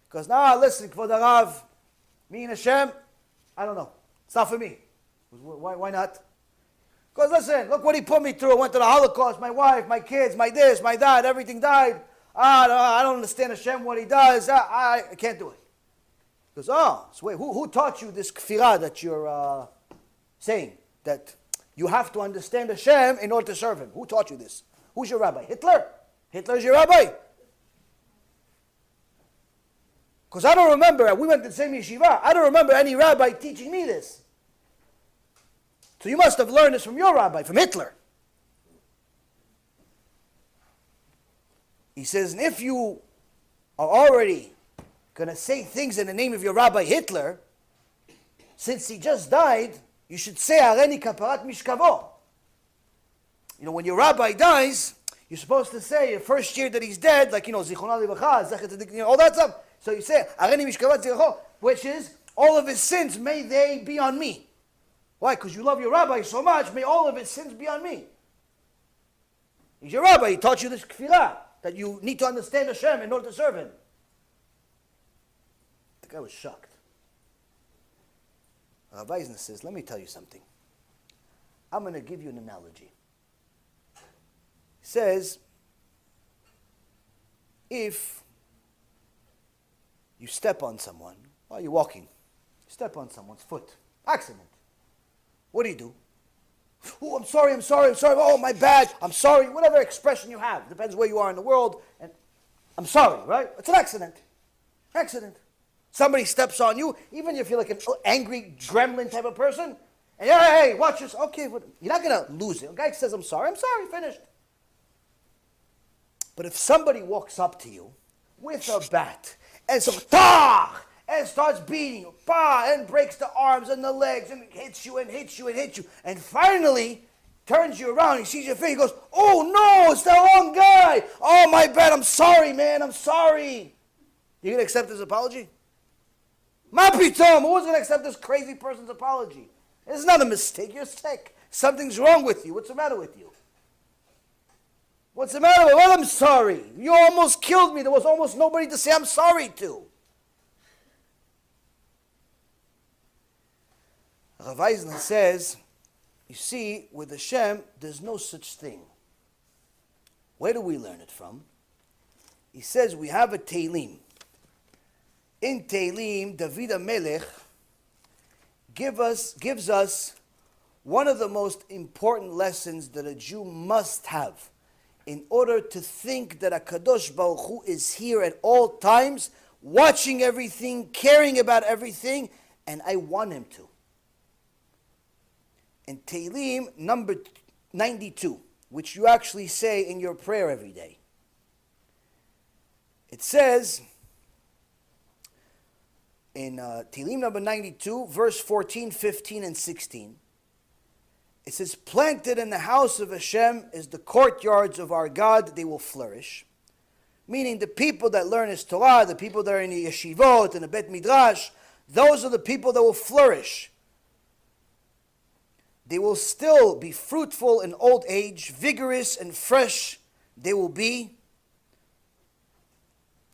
Because now, listen, Kvod Harav, me and Hashem, I don't know. It's not for me. Why not? Because listen, look what he put me through. I went to the Holocaust, my wife, my kids, my this, my that, everything died. I don't understand Hashem, what He does. I can't do it. He goes, so wait, who taught you this kfirah that you're saying? That you have to understand Hashem in order to serve Him. Who taught you this? Who's your rabbi? Hitler? Hitler's your rabbi? Because I don't remember, we went to the same yeshiva, I don't remember any rabbi teaching me this. So you must have learned this from your rabbi, from Hitler. He says, and if you are already going to say things in the name of your rabbi Hitler, since he just died, you should say, Areni kaparat mishkavo. When your rabbi dies, you're supposed to say the first year that he's dead, like, Zichronah Livacha, Zechet Tzadik, all that stuff. So you say, Areni mishkavat zichro, which is, all of his sins, may they be on me. Why? Because you love your rabbi so much, may all of his sins be on me. He's your rabbi, he taught you this kfirah, that you need to understand Hashem in order to serve Him. The guy was shocked. Rabbi Eisner says, let me tell you something. I'm going to give you an analogy. He says, if you step on someone while you're walking, you step on someone's foot, accident, what do? Oh, I'm sorry, oh, my bad, I'm sorry, whatever expression you have, depends where you are in the world, and I'm sorry, right? It's an accident. Accident. Somebody steps on you, even if you're like an angry gremlin type of person, And hey, watch this. Okay, but you're not going to lose it. A guy says, I'm sorry, finished. But if somebody walks up to you with a bat and so, and starts beating you, and breaks the arms and the legs and hits you, and finally turns you around, he sees your face, he goes, oh no, it's the wrong guy. Oh, my bad, I'm sorry, man, I'm sorry. You going to accept his apology? Ma pitom, who's going to accept this crazy person's apology? It's not a mistake, you're sick. Something's wrong with you. What's the matter with you? What's the matter with you? Well, I'm sorry. You almost killed me. There was almost nobody to say I'm sorry to. Rav Eisner says, you see, with Hashem, there's no such thing. Where do we learn it from? He says we have a Tehillim. In Tehillim, David HaMelech gives us one of the most important lessons that a Jew must have in order to think that HaKadosh Baruch Hu is here at all times, watching everything, caring about everything, and I want him to. In Tehillim number 92, which you actually say in your prayer every day, it says, in Tehillim number 92, verse 14, 15, and 16, it says, planted in the house of Hashem is the courtyards of our God, they will flourish. Meaning the people that learn His Torah, the people that are in the yeshivot and the Bet Midrash, those are the people that will flourish. They will still be fruitful in old age, vigorous and fresh they will be,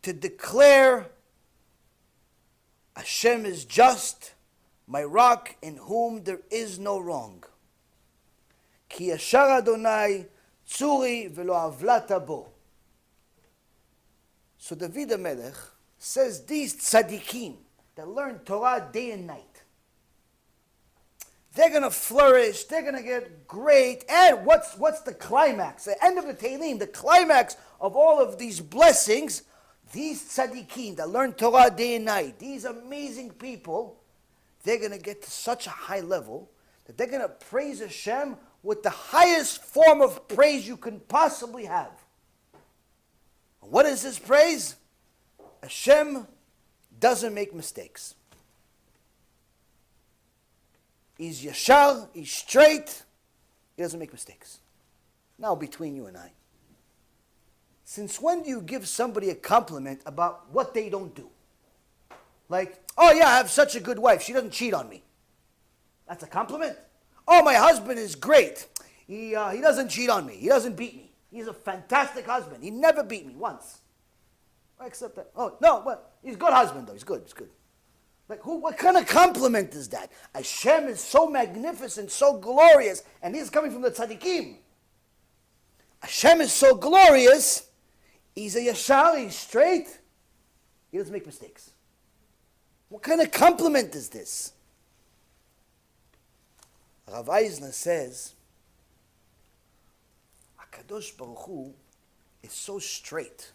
to declare Hashem is just, my rock in whom there is no wrong. Ki yashar Adonai tzuri velo avlata bo. So David HaMelech says these tzaddikim that learn Torah day and night, they're going to flourish, they're going to get great, and what's the climax? The end of the Tehillim, the climax of all of these blessings, these tzaddikim that learn Torah day and night, these amazing people, they're going to get to such a high level that they're going to praise Hashem with the highest form of praise you can possibly have. What is this praise? Hashem doesn't make mistakes. He's yashar, he's straight, he doesn't make mistakes. Now between you and I, since when do you give somebody a compliment about what they don't do? Like, oh yeah, I have such a good wife, she doesn't cheat on me. That's a compliment? Oh, my husband is great. He doesn't cheat on me. He doesn't beat me. He's a fantastic husband. He never beat me once. I accept that. Oh, no, but he's a good husband though. He's good. Like, what kind of compliment is that? Hashem is so magnificent, so glorious, and this is coming from the tzaddikim. Hashem is so glorious, he's a yashar, he's straight, he doesn't make mistakes. What kind of compliment is this? Rav Eisner says, HaKadosh Baruch Hu is so straight,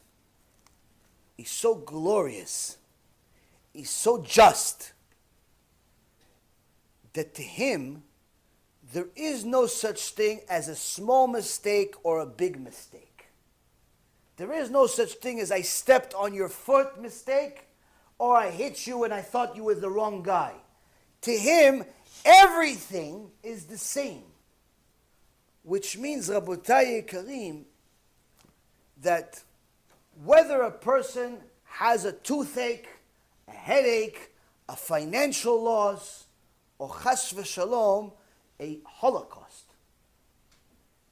he's so glorious, he's so just, that to him, there is no such thing as a small mistake or a big mistake. There is no such thing as I stepped on your foot mistake, or I hit you and I thought you were the wrong guy. To him, everything is the same. Which means, Rabotai Karim, that whether a person has a toothache, a headache, a financial loss, or chas v'shalom, a holocaust,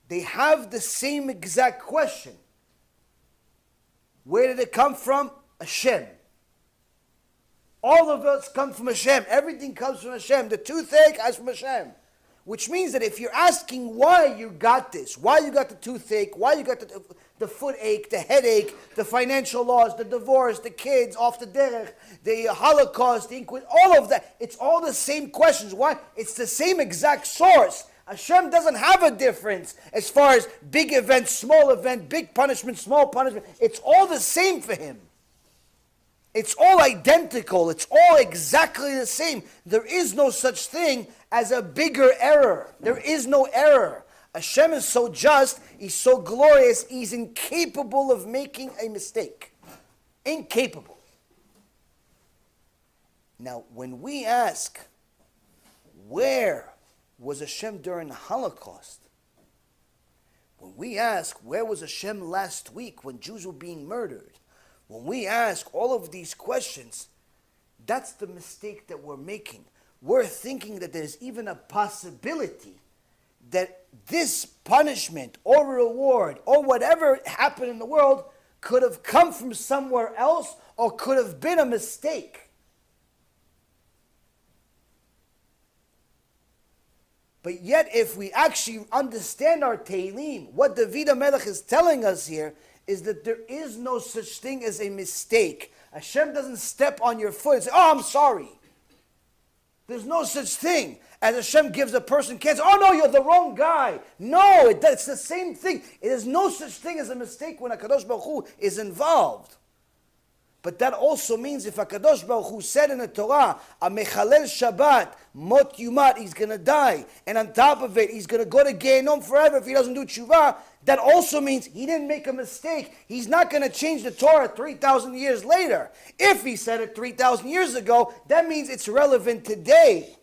they have the same exact question. Where did it come from? Hashem. All of us come from Hashem. Everything comes from Hashem. The toothache is from Hashem. Which means that if you're asking why you got this, why you got the toothache, why you got the foot ache, the headache, the financial loss, the divorce, the kids off the derech, the Holocaust, the all of that, it's all the same questions. Why? It's the same exact source. Hashem doesn't have a difference as far as big event, small event, big punishment, small punishment. It's all the same for him. It's all identical. It's all exactly the same. There is no such thing as a bigger error. There is no error. Hashem is so just, He's so glorious, He's incapable of making a mistake. Incapable. Now, when we ask, where was Hashem during the Holocaust? When we ask, where was Hashem last week when Jews were being murdered? When we ask all of these questions, that's the mistake that we're making. We're thinking that there's even a possibility that this punishment or reward or whatever happened in the world could have come from somewhere else or could have been a mistake. But yet, if we actually understand our Tehillim, what David HaMelech is telling us here is that there is no such thing as a mistake. Hashem doesn't step on your foot and say, oh, I'm sorry. There's no such thing as Hashem gives a person cancer. Oh, no, you're the wrong guy. No, it's the same thing. It is no such thing as a mistake when HaKadosh Baruch Hu is involved. But that also means if HaKadosh Baruch Hu said in the Torah, a mechalel Shabbat, mot yumat, he's going to die. And on top of it, he's going to go to Gehenom forever if he doesn't do tshuva. That also means he didn't make a mistake. He's not going to change the Torah 3,000 years later. If he said it 3,000 years ago, that means it's relevant today.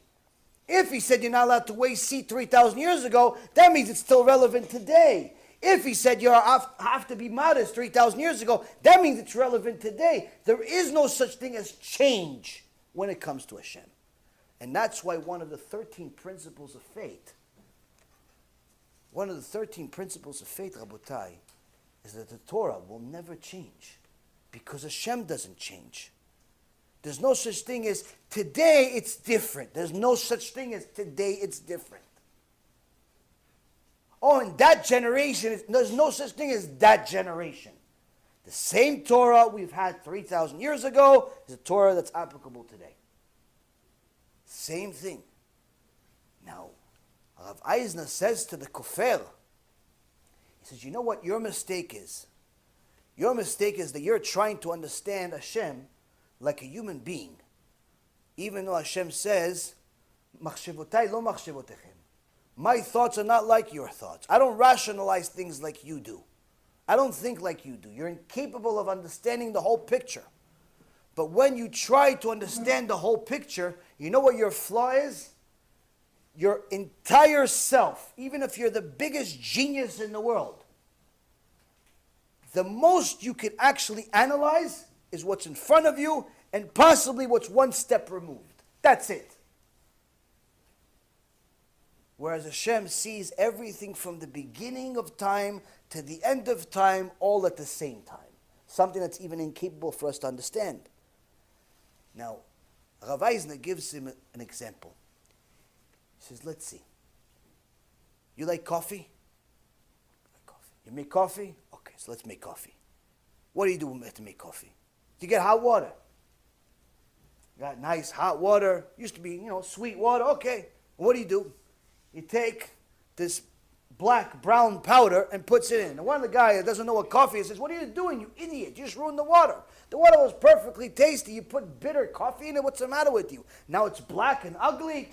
If he said you're not allowed to waste seed 3,000 years ago, that means it's still relevant today. If he said you have to be modest 3,000 years ago, that means it's relevant today. There is no such thing as change when it comes to Hashem. And that's why one of the 13 principles of faith, Rabotai, is that the Torah will never change because Hashem doesn't change. There's no such thing as today it's different. There's no such thing as today it's different. Oh, in that generation, there's no such thing as that generation. The same Torah we've had 3,000 years ago is a Torah that's applicable today. Same thing. Now, Rav Eisner says to the Kofer, he says, you know what your mistake is? Your mistake is that you're trying to understand Hashem like a human being. Even though Hashem says, Machshevotai lo machshevotechem. My thoughts are not like your thoughts. I don't rationalize things like you do. I don't think like you do. You're incapable of understanding the whole picture. But when you try to understand the whole picture, you know what your flaw is? Your entire self, even if you're the biggest genius in the world, the most you can actually analyze is what's in front of you and possibly what's one step removed. That's it. Whereas Hashem sees everything from the beginning of time to the end of time, all at the same time. Something that's even incapable for us to understand. Now, Rav Eisner gives him an example. He says, let's see. You like coffee? You make coffee? Okay, so let's make coffee. What do you do to make coffee? You get hot water. You got nice hot water. Used to be, sweet water. Okay. What do? You take this brown powder and puts it in. And one of the guys that doesn't know what coffee is says, what are you doing, you idiot? You just ruined the water. The water was perfectly tasty. You put bitter coffee in it. What's the matter with you? Now it's black and ugly.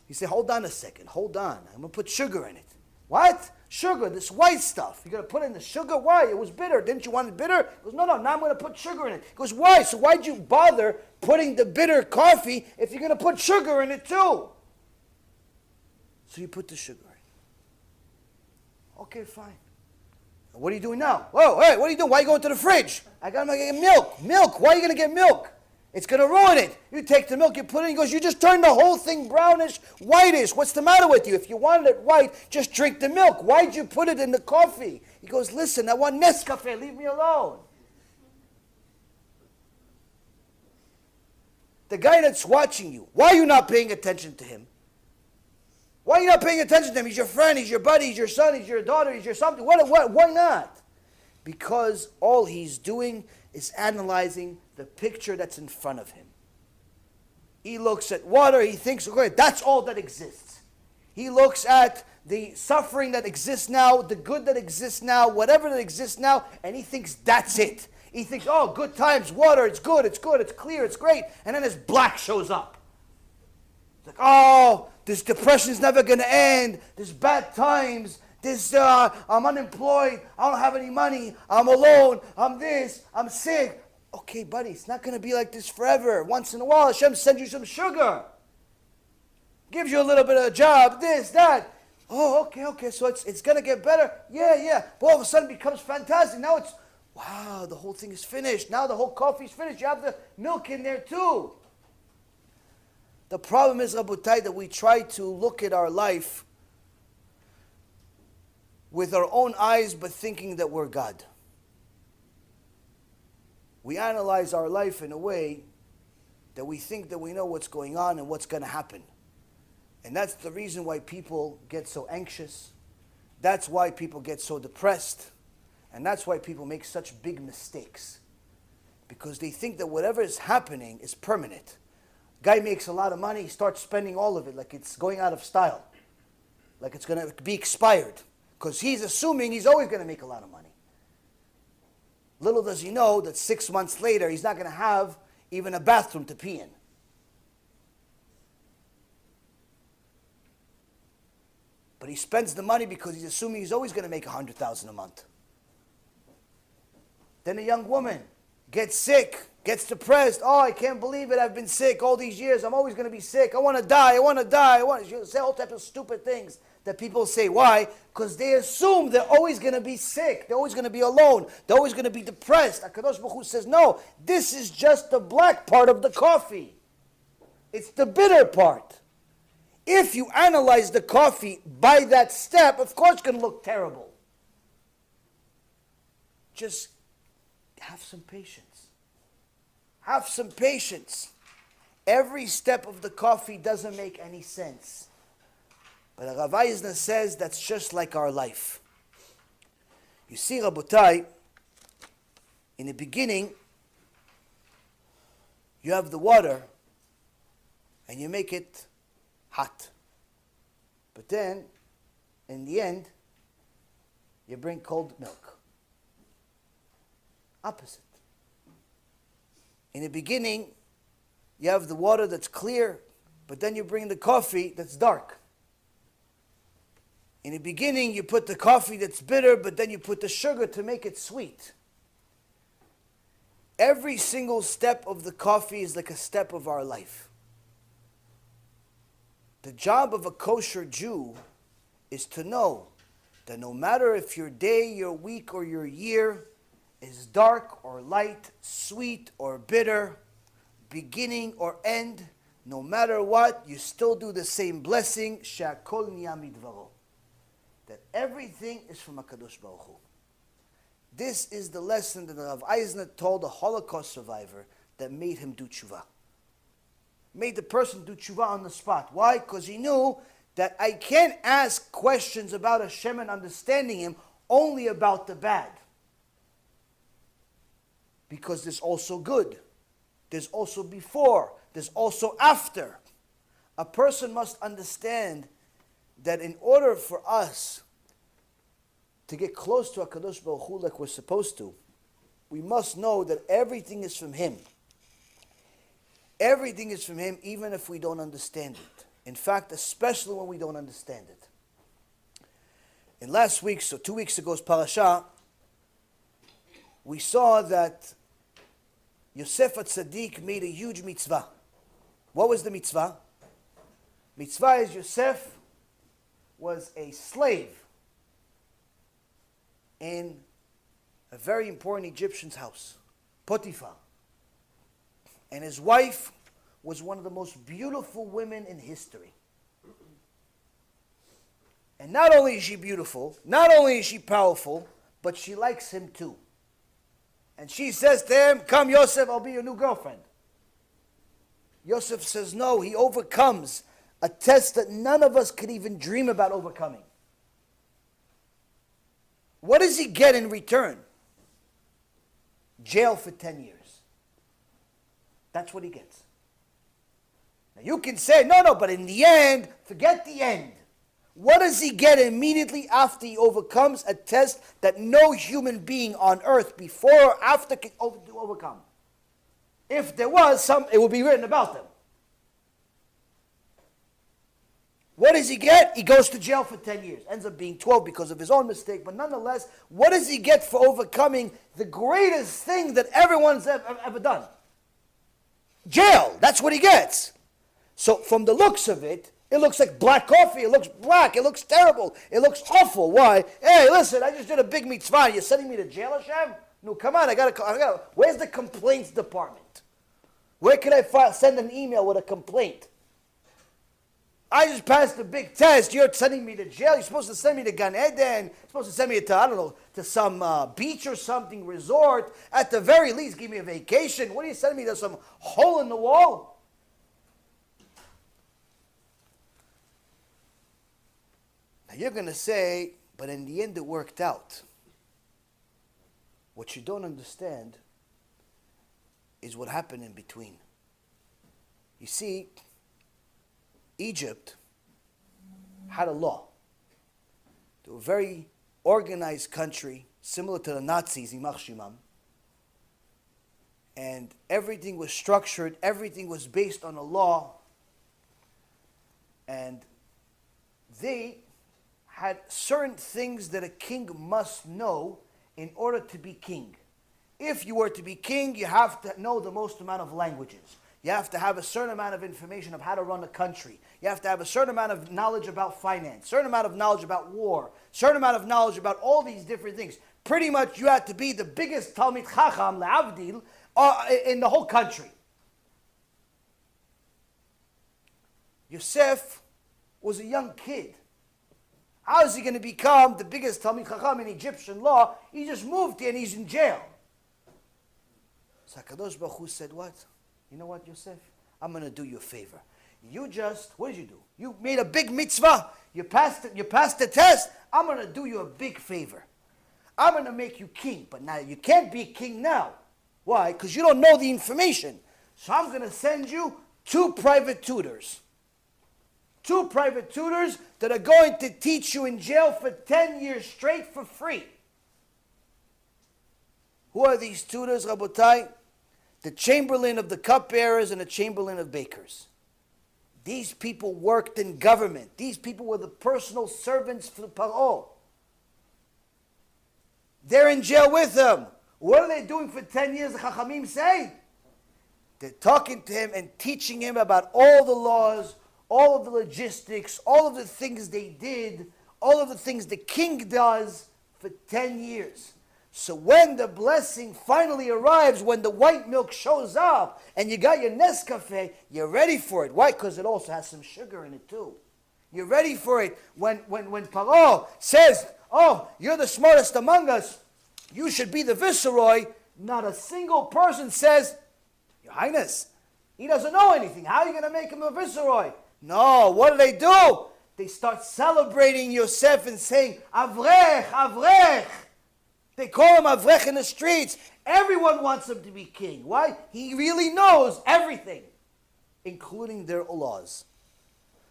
He said, hold on a second. Hold on. I'm going to put sugar in it. What? Sugar, this white stuff. You're going to put in the sugar? Why? It was bitter. Didn't you want it bitter? He goes, no, now I'm going to put sugar in it. He goes, why? So why'd you bother putting the bitter coffee if you're going to put sugar in it too? So you put the sugar in. Okay, fine. What are you doing now? Whoa, hey, what are you doing? Why are you going to the fridge? I got to get milk. Milk. Why are you going to get milk? It's going to ruin it. You take the milk, you put it in. He goes, you just turned the whole thing brownish, whitish. What's the matter with you? If you wanted it white, just drink the milk. Why'd you put it in the coffee? He goes, listen, I want Nescafe. Leave me alone. The guy that's watching you, why are you not paying attention to him? Why are you not paying attention to him? He's your friend, he's your buddy, he's your son, he's your daughter, he's your something. Why not? Because all he's doing is analyzing the picture that's in front of him. He looks at water, he thinks, okay, that's all that exists. He looks at the suffering that exists now, the good that exists now, whatever that exists now, and he thinks that's it. He thinks, oh, good times, water, it's good, it's clear, it's great. And then this black shows up. It's like, oh, this depression's never going to end. There's bad times. I'm unemployed. I don't have any money. I'm alone. I'm this. I'm sick. Okay, buddy, it's not going to be like this forever. Once in a while, Hashem sends you some sugar. Gives you a little bit of a job, this, that. Oh, okay, so it's going to get better? Yeah. But all of a sudden it becomes fantastic. Now it's, wow, the whole thing is finished. Now the whole coffee's finished. You have the milk in there too. The problem is, Rabotai, that we try to look at our life with our own eyes, but thinking that we're God. We analyze our life in a way that we think that we know what's going on and what's going to happen. And that's the reason why people get so anxious. That's why people get so depressed. And that's why people make such big mistakes. Because they think that whatever is happening is permanent. Guy makes a lot of money, he starts spending all of it like it's going out of style. Like it's going to be expired. Because he's assuming he's always going to make a lot of money. Little does he know that 6 months later he's not going to have even a bathroom to pee in. But he spends the money because he's assuming he's always going to make $100,000 a month. Then a young woman gets sick, gets depressed. Oh, I can't believe it. I've been sick all these years. I'm always going to be sick. I want to die. You say all types of stupid things that people say. Why? Because they assume they're always going to be sick. They're always going to be alone. They're always going to be depressed. HaKadosh Baruch Hu says, no, this is just the black part of the coffee. It's the bitter part. If you analyze the coffee by that step, of course it's going to look terrible. Just have some patience. Have some patience. Every step of the coffee doesn't make any sense. But Rabbi says that's just like our life. You see, Rabotai, in the beginning, you have the water and you make it hot. But then, in the end, you bring cold milk. Opposite. In the beginning, you have the water that's clear, but then you bring the coffee that's dark. In the beginning, you put the coffee that's bitter, but then you put the sugar to make it sweet. Every single step of the coffee is like a step of our life. The job of a kosher Jew is to know that no matter if your day, your week, or your year is dark or light, sweet or bitter, beginning or end, no matter what, you still do the same blessing, she'akol niya midvaro. That everything is from HaKadosh Baruch Hu. This is the lesson that Rav Eisner told a Holocaust survivor that made him do tshuva. Made the person do tshuva on the spot. Why? Because he knew that I can't ask questions about Hashem and understanding Him only about the bad. Because there's also good. There's also before. There's also after. A person must understand that in order for us to get close to HaKadosh Baruch Hu like we're supposed to, we must know that everything is from Him. Everything is from Him, even if we don't understand it. In fact, especially when we don't understand it. In last week's, so 2 weeks ago's parasha, we saw that Yosef HaTzadik made a huge mitzvah. What was the mitzvah? Mitzvah is Yosef was a slave in a very important Egyptian's house, Potiphar. And his wife was one of the most beautiful women in history. And not only is she beautiful, not only is she powerful, but she likes him too. And she says to him, come Yosef, I'll be your new girlfriend. Yosef says no, he overcomes a test that none of us could even dream about overcoming. What does he get in return? Jail for 10 years. That's what he gets. Now you can say, no, but in the end, forget the end. What does he get immediately after he overcomes a test that no human being on earth before or after can overcome? If there was some, it would be written about them. What does he get? He goes to jail for 10 years. Ends up being 12 because of his own mistake. But nonetheless, what does he get for overcoming the greatest thing that everyone's ever done? Jail. That's what he gets. So from the looks of it, it looks like black coffee. It looks black. It looks terrible. It looks awful. Why? Hey, listen, I just did a big mitzvah. You're sending me to jail, Hashem? No, come on. I gotta. Where's the complaints department? Where can I send an email with a complaint? I just passed a big test. You're sending me to jail. You're supposed to send me to Gan Eden. You're supposed to send me to, I don't know, to some beach or something, resort. At the very least, give me a vacation. What are you sending me to, some hole in the wall? Now you're going to say, but in the end it worked out. What you don't understand is what happened in between. You see, Egypt had a law. They were a very organized country, similar to the Nazis, Yimach Shimam. And everything was structured, everything was based on a law. And they had certain things that a king must know in order to be king. If you were to be king, you have to know the most amount of languages. You have to have a certain amount of information of how to run a country. You have to have a certain amount of knowledge about finance, certain amount of knowledge about war, certain amount of knowledge about all these different things. Pretty much you had to be the biggest Talmid Chacham, Le'avdil, in the whole country. Yosef was a young kid. How is he going to become the biggest Talmid Chacham in Egyptian law? He just moved here and he's in jail. So HaKadosh Baruch Hu said what? You know what, Yosef? I'm going to do you a favor. What did you do? You made a big mitzvah. You passed the test. I'm going to do you a big favor. I'm going to make you king. But now you can't be king now. Why? Because you don't know the information. So I'm going to send you 2 private tutors. 2 private tutors that are going to teach you in jail for 10 years straight for free. Who are these tutors, Rabotai? The chamberlain of the cupbearers and the chamberlain of bakers. These people worked in government. These people were the personal servants for Paro. They're in jail with him. What are they doing for 10 years, the Chachamim say? They're talking to him and teaching him about all the laws, all of the logistics, all of the things they did, all of the things the king does for 10 years. So when the blessing finally arrives, when the white milk shows up, and you got your Nescafe, you're ready for it. Why? Because it also has some sugar in it too. You're ready for it. When Paro says, oh, you're the smartest among us, you should be the viceroy, not a single person says, Your Highness, he doesn't know anything. How are you going to make him a viceroy? No, what do? They start celebrating Yosef and saying, Avrech, Avrech. They call him Avrech in the streets. Everyone wants him to be king. Why? He really knows everything, including their laws.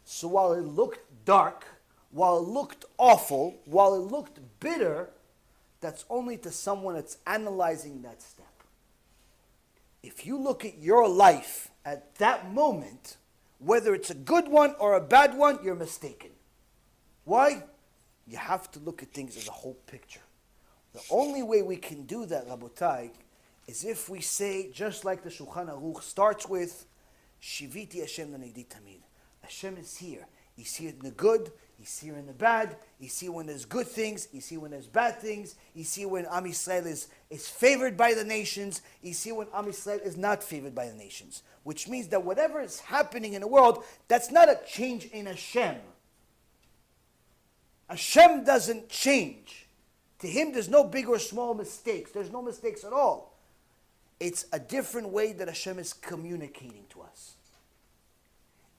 So while it looked dark, while it looked awful, while it looked bitter, that's only to someone that's analyzing that step. If you look at your life at that moment, whether it's a good one or a bad one, you're mistaken. Why? You have to look at things as a whole picture. The only way we can do that, Rabotai, is if we say, just like the Shulchan Aruch starts with, Shiviti Hashem l'negdi tamid. Hashem is here. He's here in the good, He's here in the bad, He's here when there's good things, He's here when there's bad things, He's here when Am Yisrael is favored by the nations, He's here when Am Yisrael is not favored by the nations. Which means that whatever is happening in the world, that's not a change in Hashem. Hashem doesn't change. To Him, there's no big or small mistakes. There's no mistakes at all. It's a different way that Hashem is communicating to us.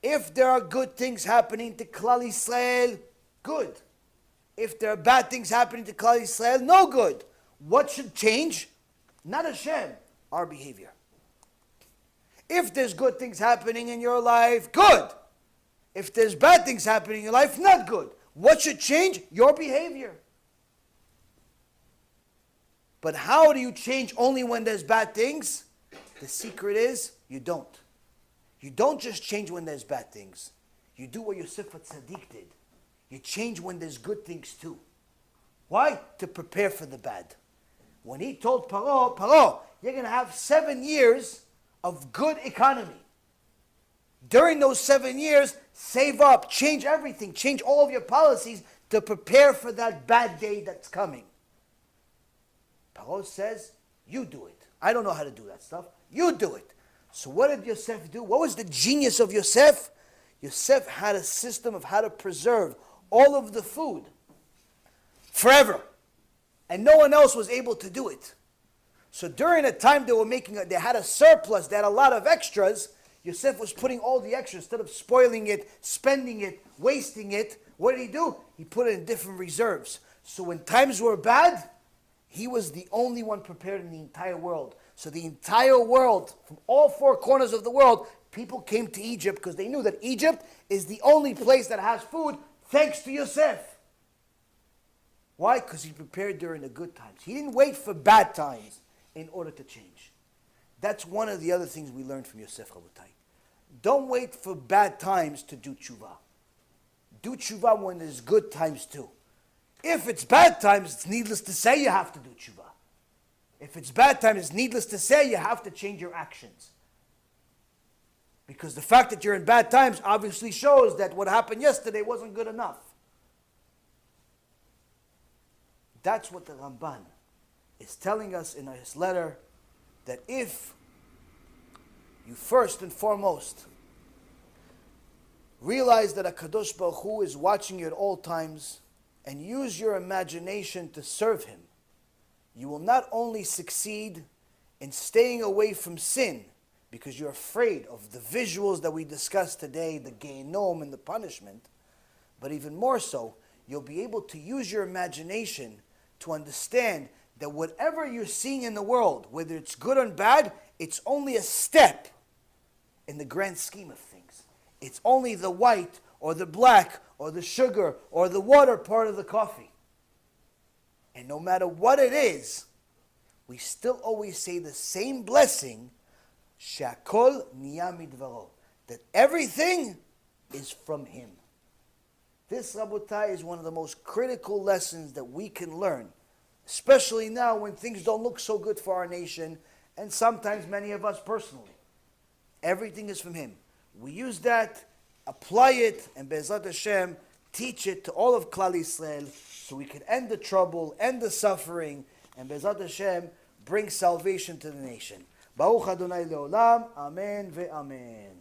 If there are good things happening to Klal Yisrael, good. If there are bad things happening to Klal Yisrael, no good. What should change? Not Hashem, our behavior. If there's good things happening in your life, good. If there's bad things happening in your life, not good. What should change? Your behavior. But how do you change only when there's bad things? The secret is you don't. You don't just change when there's bad things. You do what Yosef Tzaddik did. You change when there's good things too. Why? To prepare for the bad. When he told Paro, you're going to have 7 years of good economy. During those 7 years, save up, change everything, change all of your policies to prepare for that bad day that's coming. Paro says, you do it. I don't know how to do that stuff. You do it. So what did Yosef do? What was the genius of Yosef? Yosef had a system of how to preserve all of the food forever. And no one else was able to do it. So during a time they had a surplus, they had a lot of extras, Yosef was putting all the extras, instead of spoiling it, spending it, wasting it, what did he do? He put it in different reserves. So when times were bad, he was the only one prepared in the entire world. So the entire world, from all 4 corners of the world, people came to Egypt because they knew that Egypt is the only place that has food thanks to Yosef. Why? Because he prepared during the good times. He didn't wait for bad times in order to change. That's one of the other things we learned from Yosef Rabotai. Don't wait for bad times to do tshuva. Do tshuva when there's good times too. If it's bad times, it's needless to say you have to do tshuva. If it's bad times, it's needless to say you have to change your actions. Because the fact that you're in bad times obviously shows that what happened yesterday wasn't good enough. That's what the Ramban is telling us in his letter, that if you first and foremost realize that HaKadosh Baruch Hu is watching you at all times and use your imagination to serve Him, you will not only succeed in staying away from sin because you're afraid of the visuals that we discussed today, the Gehinom and the punishment, but even more so, you'll be able to use your imagination to understand that whatever you're seeing in the world, whether it's good or bad, it's only a step in the grand scheme of things. It's only the white or the black or the sugar or the water part of the coffee. And no matter what it is, we still always say the same blessing, Shakol niya midvaro, that everything is from Him. This, Rabotai, is one of the most critical lessons that we can learn, especially now when things don't look so good for our nation, and sometimes many of us personally. Everything is from Him. We use that, apply it, and Be'ezrat Hashem, teach it to all of Klal Yisrael, so we can end the trouble, end the suffering, and Be'ezrat Hashem, bring salvation to the nation. Baruch Adonai Leolam, Amen ve'amen.